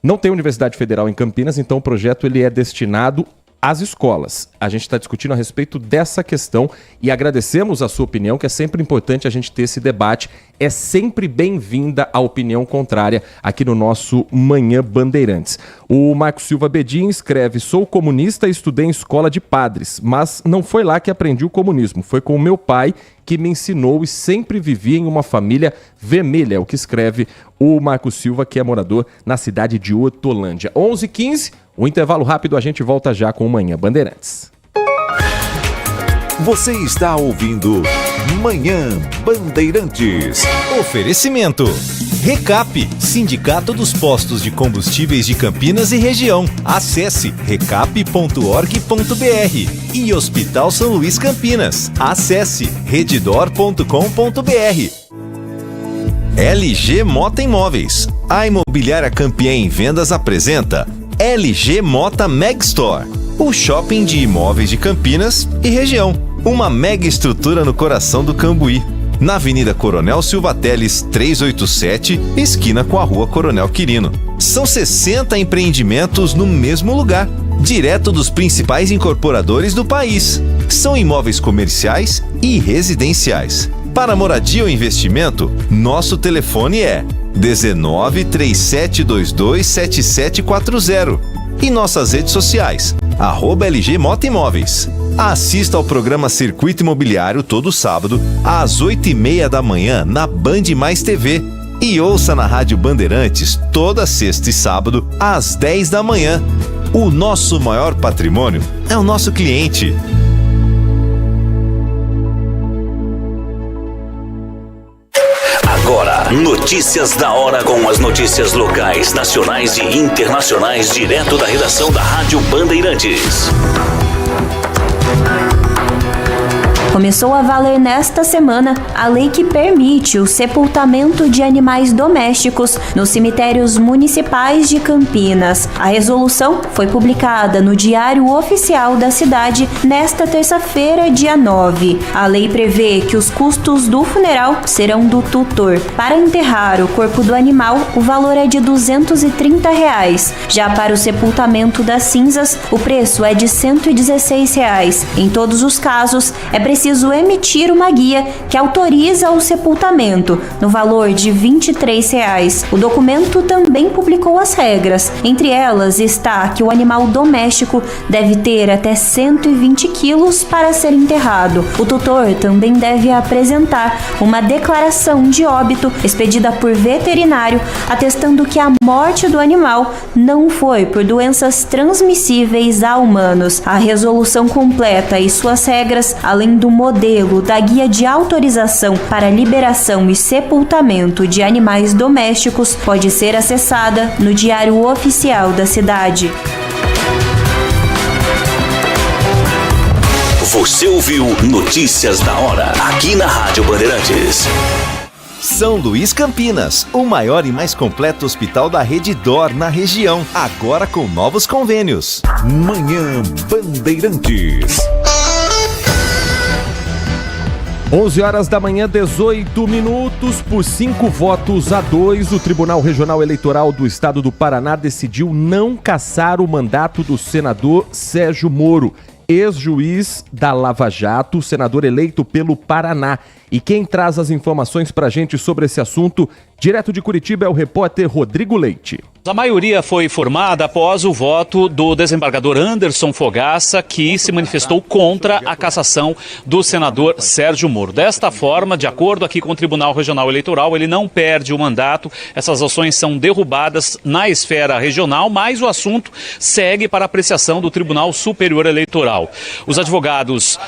Não tem Universidade Federal em Campinas, então o projeto ele é destinado às escolas. A gente está discutindo a respeito dessa questão e agradecemos a sua opinião, que é sempre importante a gente ter esse debate. É sempre bem-vinda a opinião contrária aqui no nosso Manhã Bandeirantes. O Marco Silva Bedin escreve: sou comunista e estudei em escola de padres, mas não foi lá que aprendi o comunismo, foi com o meu pai que me ensinou e sempre vivi em uma família vermelha, é o que escreve o Marco Silva, que é morador na cidade de Hortolândia. 11h15, o intervalo rápido, a gente volta já com o Manhã Bandeirantes. Você está ouvindo Manhã Bandeirantes. Oferecimento: Recap, Sindicato dos Postos de Combustíveis de Campinas e Região. Acesse recap.org.br. E Hospital São Luís Campinas. Acesse redditor.com.br. LG Mota Imóveis. A imobiliária campeã em vendas apresenta LG Mota Megstore, o shopping de imóveis de Campinas e região. Uma mega estrutura no coração do Cambuí, na Avenida Coronel Silva Teles 387, esquina com a Rua Coronel Quirino. São 60 empreendimentos no mesmo lugar, direto dos principais incorporadores do país. São imóveis comerciais e residenciais. Para moradia ou investimento, nosso telefone é 19 3722 7740 e nossas redes sociais, @LG Mota Imóveis. Assista ao programa Circuito Imobiliário todo sábado, às 8h30 da manhã, na Band Mais TV. E ouça na Rádio Bandeirantes toda sexta e sábado, às 10 da manhã. O nosso maior patrimônio é o nosso cliente. Agora, notícias da hora com as notícias locais, nacionais e internacionais, direto da redação da Rádio Bandeirantes. Começou a valer nesta semana a lei que permite o sepultamento de animais domésticos nos cemitérios municipais de Campinas. A resolução foi publicada no Diário Oficial da cidade nesta terça-feira, dia 9. A lei prevê que os custos do funeral serão do tutor. Para enterrar o corpo do animal, o valor é de R$ 230. Já para o sepultamento das cinzas, o preço é de R$ 116. Em todos os casos, é preciso emitir uma guia que autoriza o sepultamento, no valor de R$ 23. O documento também publicou as regras. Entre elas está que o animal doméstico deve ter até 120 quilos para ser enterrado. O tutor também deve apresentar uma declaração de óbito expedida por veterinário, atestando que a morte do animal não foi por doenças transmissíveis a humanos. A resolução completa e suas regras, além do modelo da guia de autorização para liberação e sepultamento de animais domésticos, pode ser acessada no Diário Oficial da cidade. Você ouviu Notícias da Hora, aqui na Rádio Bandeirantes. São Luís Campinas, o maior e mais completo hospital da rede DOR na região, agora com novos convênios. Manhã Bandeirantes. 11 horas da manhã, 18 minutos. Por 5-2, o Tribunal Regional Eleitoral do Estado do Paraná decidiu não cassar o mandato do senador Sérgio Moro, ex-juiz da Lava Jato, senador eleito pelo Paraná. E quem traz as informações pra gente sobre esse assunto, direto de Curitiba, é o repórter Rodrigo Leite. A maioria foi formada após o voto do desembargador Anderson Fogaça, que se manifestou contra a cassação do senador Sérgio Moro. Desta forma, de acordo aqui com o Tribunal Regional Eleitoral, ele não perde o mandato. Essas ações são derrubadas na esfera regional, mas o assunto segue para apreciação do Tribunal Superior Eleitoral. Os advogados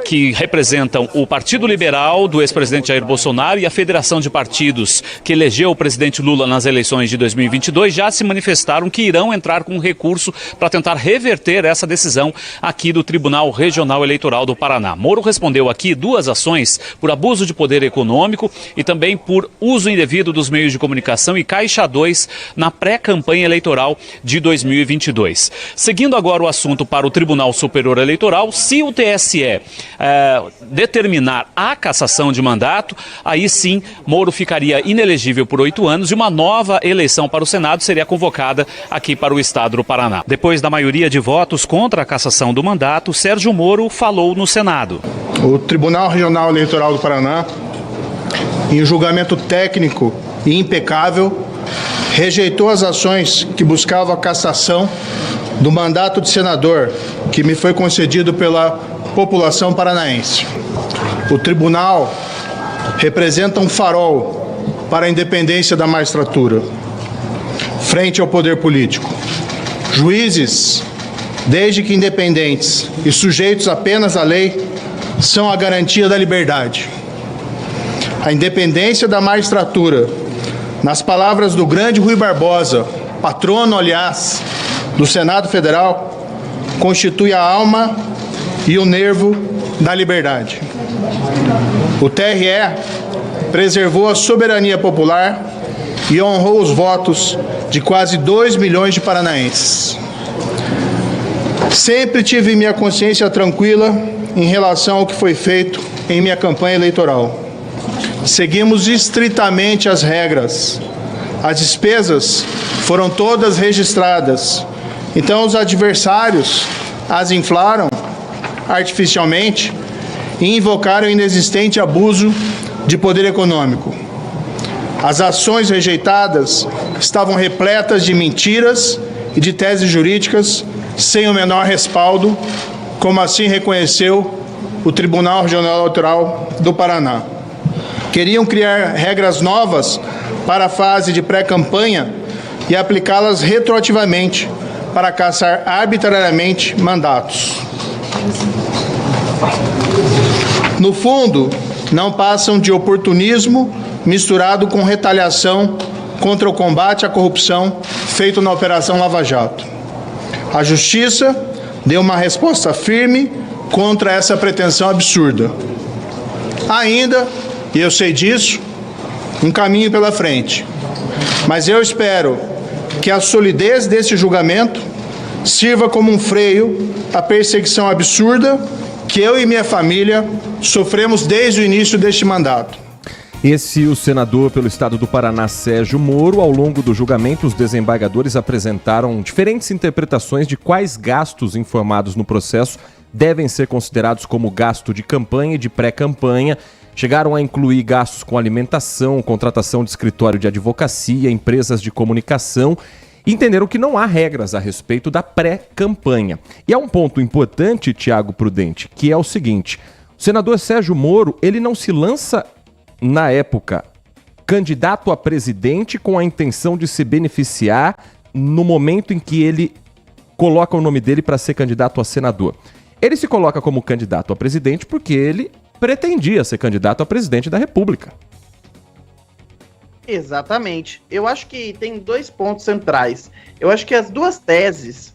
que representam o Partido Liberal do ex-presidente Jair Bolsonaro e a Federação de Partidos que elegeu o presidente Lula nas eleições de 2022 já se manifestaram que irão entrar com recurso para tentar reverter essa decisão aqui do Tribunal Regional Eleitoral do Paraná. Moro respondeu aqui 2 ações por abuso de poder econômico e também por uso indevido dos meios de comunicação e Caixa 2 na pré-campanha eleitoral de 2022. Seguindo agora o assunto para o Tribunal Superior Eleitoral, se o TSE determinar a cassação de mandato, aí sim Moro ficaria inelegível por 8 anos e uma nova eleição para o Senado seria convocada aqui para o estado do Paraná. Depois da maioria de votos contra a cassação do mandato, Sérgio Moro falou no Senado. O Tribunal Regional Eleitoral do Paraná, em julgamento técnico e impecável, rejeitou as ações que buscavam a cassação do mandato de senador que me foi concedido pela população paranaense. O tribunal representa um farol para a independência da magistratura frente ao poder político. Juízes, desde que independentes e sujeitos apenas à lei, são a garantia da liberdade. A independência da magistratura, nas palavras do grande Rui Barbosa, patrono, aliás, do Senado Federal, constitui a alma e o nervo da liberdade. O TRE preservou a soberania popular e honrou os votos de quase 2 milhões de paranaenses. Sempre tive minha consciência tranquila em relação ao que foi feito em minha campanha eleitoral. Seguimos estritamente as regras. As despesas foram todas registradas. Então os adversários as inflaram artificialmente e invocaram o inexistente abuso de poder econômico. As ações rejeitadas estavam repletas de mentiras e de teses jurídicas sem o menor respaldo, como assim reconheceu o Tribunal Regional Eleitoral do Paraná. Queriam criar regras novas para a fase de pré-campanha e aplicá-las retroativamente para cassar arbitrariamente mandatos. No fundo, não passam de oportunismo misturado com retaliação contra o combate à corrupção feito na Operação Lava Jato. A Justiça deu uma resposta firme contra essa pretensão absurda. Ainda, e eu sei disso, um caminho pela frente. Mas eu espero que a solidez desse julgamento sirva como um freio à perseguição absurda que eu e minha família sofremos desde o início deste mandato. Esse o senador pelo estado do Paraná, Sérgio Moro. Ao longo do julgamento, os desembargadores apresentaram diferentes interpretações de quais gastos informados no processo devem ser considerados como gasto de campanha e de pré-campanha. Chegaram a incluir gastos com alimentação, contratação de escritório de advocacia, empresas de comunicação. Entenderam que não há regras a respeito da pré-campanha. E há um ponto importante, Tiago Prudente, que é o seguinte: o senador Sérgio Moro, ele não se lança, na época, candidato a presidente com a intenção de se beneficiar no momento em que ele coloca o nome dele para ser candidato a senador. Ele se coloca como candidato a presidente porque ele pretendia ser candidato a presidente da República. Exatamente. Eu acho que tem 2 pontos centrais. Eu acho que as 2 teses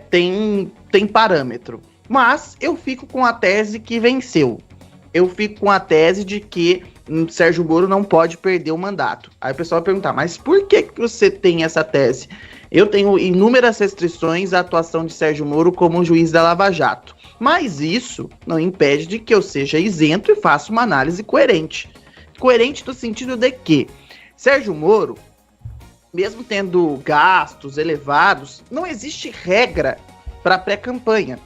têm parâmetro. Mas eu fico com a tese que venceu. Eu fico com a tese de que Sérgio Moro não pode perder o mandato. Aí o pessoal vai perguntar, mas por que você tem essa tese? Eu tenho inúmeras restrições à atuação de Sérgio Moro como juiz da Lava Jato. Mas isso não impede de que eu seja isento e faça uma análise coerente. Coerente no sentido de que Sérgio Moro, mesmo tendo gastos elevados, não existe regra para pré-campanha.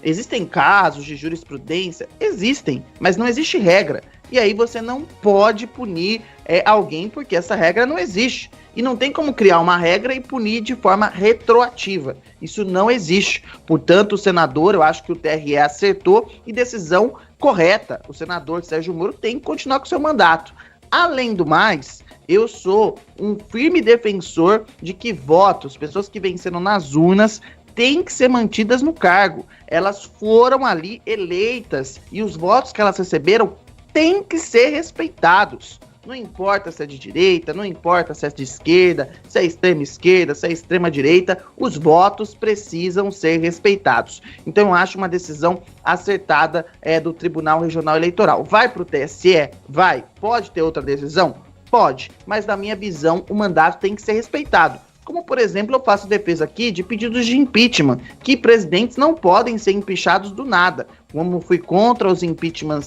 Existem casos de jurisprudência? Existem, mas não existe regra. E aí você não pode punir alguém porque essa regra não existe. E não tem como criar uma regra e punir de forma retroativa. Isso não existe. Portanto, o senador, eu acho que o TRE acertou e decisão correta. O senador Sérgio Moro tem que continuar com o seu mandato. Além do mais, eu sou um firme defensor de que votos, pessoas que venceram nas urnas, têm que ser mantidas no cargo. Elas foram ali eleitas e os votos que elas receberam têm que ser respeitados. Não importa se é de direita, não importa se é de esquerda, se é extrema esquerda, se é extrema direita, os votos precisam ser respeitados. Então eu acho uma decisão acertada do Tribunal Regional Eleitoral. Vai para o TSE? Vai. Pode ter outra decisão? Pode. Mas na minha visão, o mandato tem que ser respeitado. Como, por exemplo, eu faço defesa aqui de pedidos de impeachment, que presidentes não podem ser empichados do nada. Como fui contra os impeachment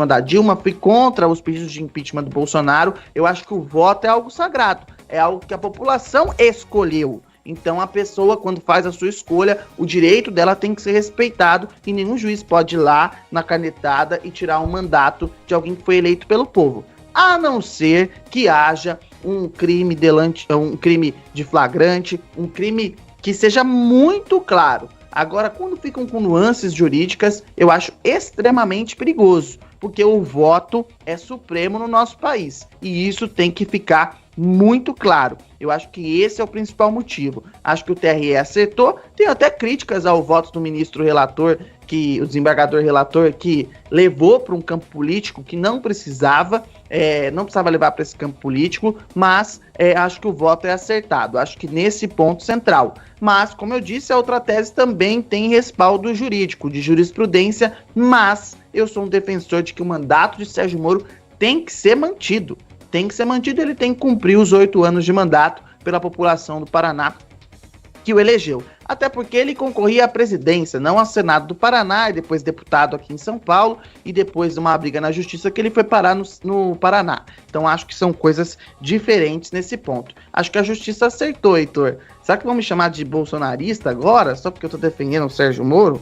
da Dilma, fui contra os pedidos de impeachment do Bolsonaro, eu acho que o voto é algo sagrado, é algo que a população escolheu. Então a pessoa, quando faz a sua escolha, o direito dela tem que ser respeitado e nenhum juiz pode ir lá na canetada e tirar um mandato de alguém que foi eleito pelo povo. A não ser que haja um crime de flagrante, um crime que seja muito claro. Agora, quando ficam com nuances jurídicas, eu acho extremamente perigoso, porque o voto é supremo no nosso país, e isso tem que ficar muito claro. Eu acho que esse é o principal motivo. Acho que o TRE acertou. Tem até críticas ao voto do ministro relator, o desembargador relator, que levou para um campo político que não precisava levar para esse campo político, mas acho que o voto é acertado. Acho que nesse ponto central. Mas, como eu disse, a outra tese também tem respaldo jurídico, de jurisprudência, mas eu sou um defensor de que o mandato de Sérgio Moro tem que ser mantido. Tem que ser mantido, ele tem que cumprir os 8 anos de mandato pela população do Paraná que o elegeu. Até porque ele concorria à presidência, não ao Senado do Paraná, e depois deputado aqui em São Paulo, e depois de uma briga na justiça que ele foi parar no Paraná. Então acho que são coisas diferentes nesse ponto. Acho que a justiça acertou, Heitor. Será que vão me chamar de bolsonarista agora, só porque eu tô defendendo o Sérgio Moro?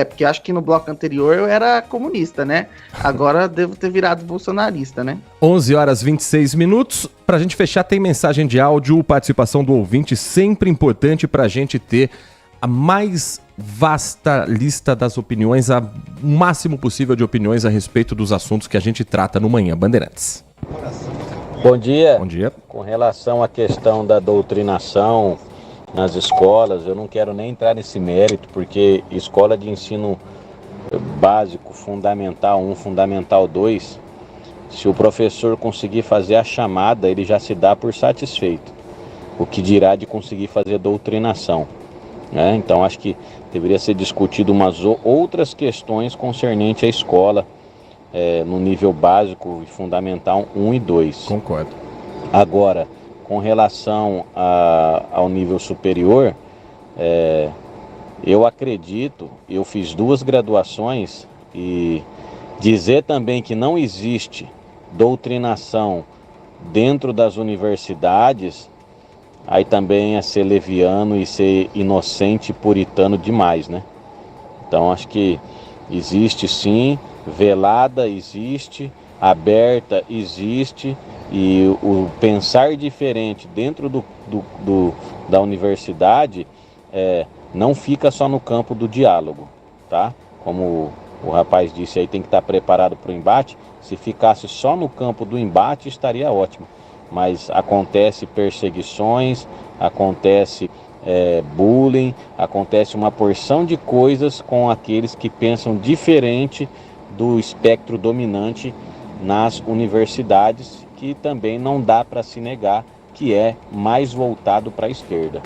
Porque acho que no bloco anterior eu era comunista, né? Agora devo ter virado bolsonarista, né? 11h26. Pra gente fechar, tem mensagem de áudio, participação do ouvinte, sempre importante pra gente ter a mais vasta lista das opiniões, o máximo possível de opiniões a respeito dos assuntos que a gente trata no Manhã Bandeirantes. Bom dia. Bom dia. Com relação à questão da doutrinação nas escolas, eu não quero nem entrar nesse mérito, porque escola de ensino básico, fundamental 1, fundamental 2, se o professor conseguir fazer a chamada, ele já se dá por satisfeito. O que dirá de conseguir fazer doutrinação, né? Então acho que deveria ser discutido umas outras questões concernentes à escola, no nível básico e fundamental 1 e 2. Concordo. Agora, com relação ao nível superior, eu acredito, eu fiz 2 graduações, e dizer também que não existe doutrinação dentro das universidades, aí também é ser leviano e ser inocente e puritano demais, né? Então acho que existe sim, velada existe, aberta existe, e o pensar diferente dentro da universidade não fica só no campo do diálogo, tá? Como o rapaz disse aí, tem que estar preparado para o embate. Se ficasse só no campo do embate, estaria ótimo. Mas acontece perseguições, acontece bullying, acontece uma porção de coisas com aqueles que pensam diferente do espectro dominante nas universidades, que também não dá para se negar que é mais voltado para a esquerda.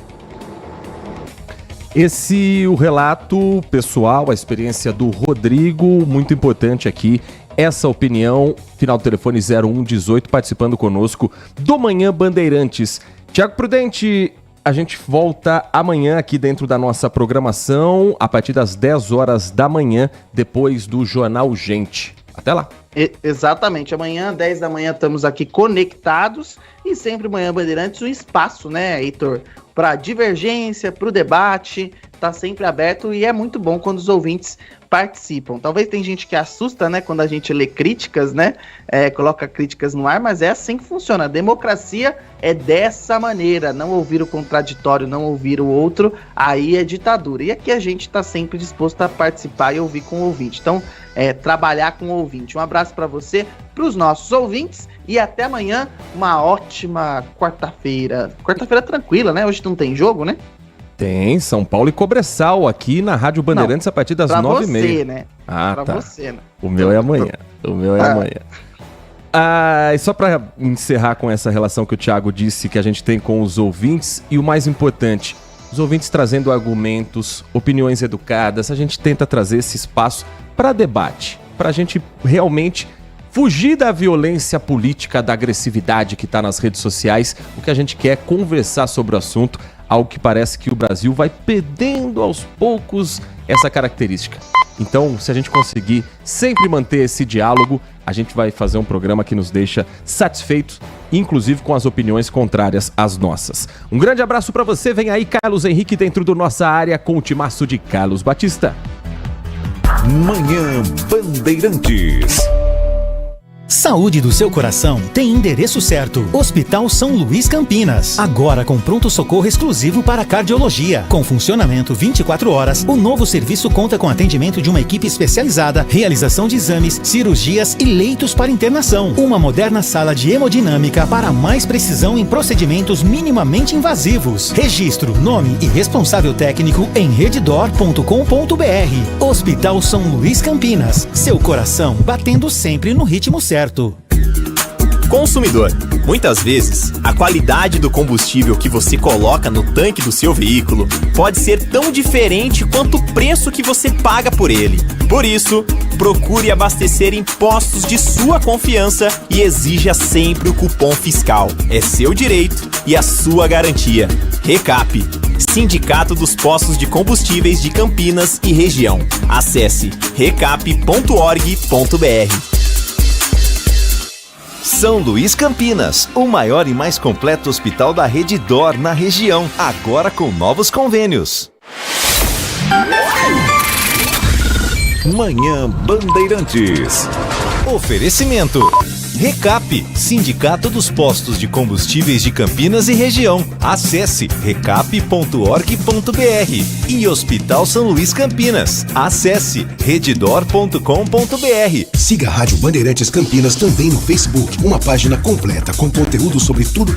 O relato pessoal, a experiência do Rodrigo, muito importante aqui, essa opinião, final do telefone 0118, participando conosco do Manhã Bandeirantes. Tiago Prudente, a gente volta amanhã aqui dentro da nossa programação, a partir das 10 horas da manhã, depois do Jornal Gente. Até lá. Exatamente, amanhã, 10 da manhã, estamos aqui conectados e sempre Manhã Bandeirantes, um espaço, né, Heitor, para divergência, para o debate, tá sempre aberto e é muito bom quando os ouvintes participam. Talvez tem gente que assusta, né, quando a gente lê críticas, né, coloca críticas no ar, mas é assim que funciona. A democracia é dessa maneira, não ouvir o contraditório, não ouvir o outro, aí é ditadura. E aqui a gente está sempre disposto a participar e ouvir com o ouvinte. Então, trabalhar com o ouvinte. Um abraço para você, para os nossos ouvintes e até amanhã, uma ótima quarta-feira. Quarta-feira tranquila, né? Hoje não tem jogo, né? Tem, São Paulo e Cobressal aqui na Rádio Bandeirantes a partir das 9h30. Pra você, né? Ah, pra tá. Você, né? O meu é amanhã. O meu é amanhã. E só para encerrar com essa relação que o Thiago disse que a gente tem com os ouvintes e o mais importante, os ouvintes trazendo argumentos, opiniões educadas, a gente tenta trazer esse espaço para debate, para a gente realmente fugir da violência política, da agressividade que está nas redes sociais. O que a gente quer é conversar sobre o assunto, algo que parece que o Brasil vai perdendo aos poucos essa característica. Então, se a gente conseguir sempre manter esse diálogo, a gente vai fazer um programa que nos deixa satisfeitos, inclusive com as opiniões contrárias às nossas. Um grande abraço para você, vem aí Carlos Henrique dentro do Nossa Área com o timaço de Carlos Batista. Manhã Bandeirantes. Saúde do seu coração tem endereço certo. Hospital São Luís Campinas. Agora com pronto-socorro exclusivo para cardiologia. Com funcionamento 24 horas, o novo serviço conta com atendimento de uma equipe especializada, realização de exames, cirurgias e leitos para internação. Uma moderna sala de hemodinâmica para mais precisão em procedimentos minimamente invasivos. Registro, nome e responsável técnico em redditor.com.br. Hospital São Luís Campinas. Seu coração batendo sempre no ritmo certo. Consumidor, muitas vezes, a qualidade do combustível que você coloca no tanque do seu veículo pode ser tão diferente quanto o preço que você paga por ele. Por isso, procure abastecer em postos de sua confiança e exija sempre o cupom fiscal. É seu direito e a sua garantia. Recap, Sindicato dos Postos de Combustíveis de Campinas e Região. Acesse recap.org.br. São Luís Campinas, o maior e mais completo hospital da Redditor na região, agora com novos convênios. Manhã Bandeirantes. Oferecimento: Recap, Sindicato dos Postos de Combustíveis de Campinas e Região. Acesse recap.org.br. E Hospital São Luís Campinas. Acesse redditor.com.br. Siga a Rádio Bandeirantes Campinas também no Facebook, uma página completa com conteúdo sobre tudo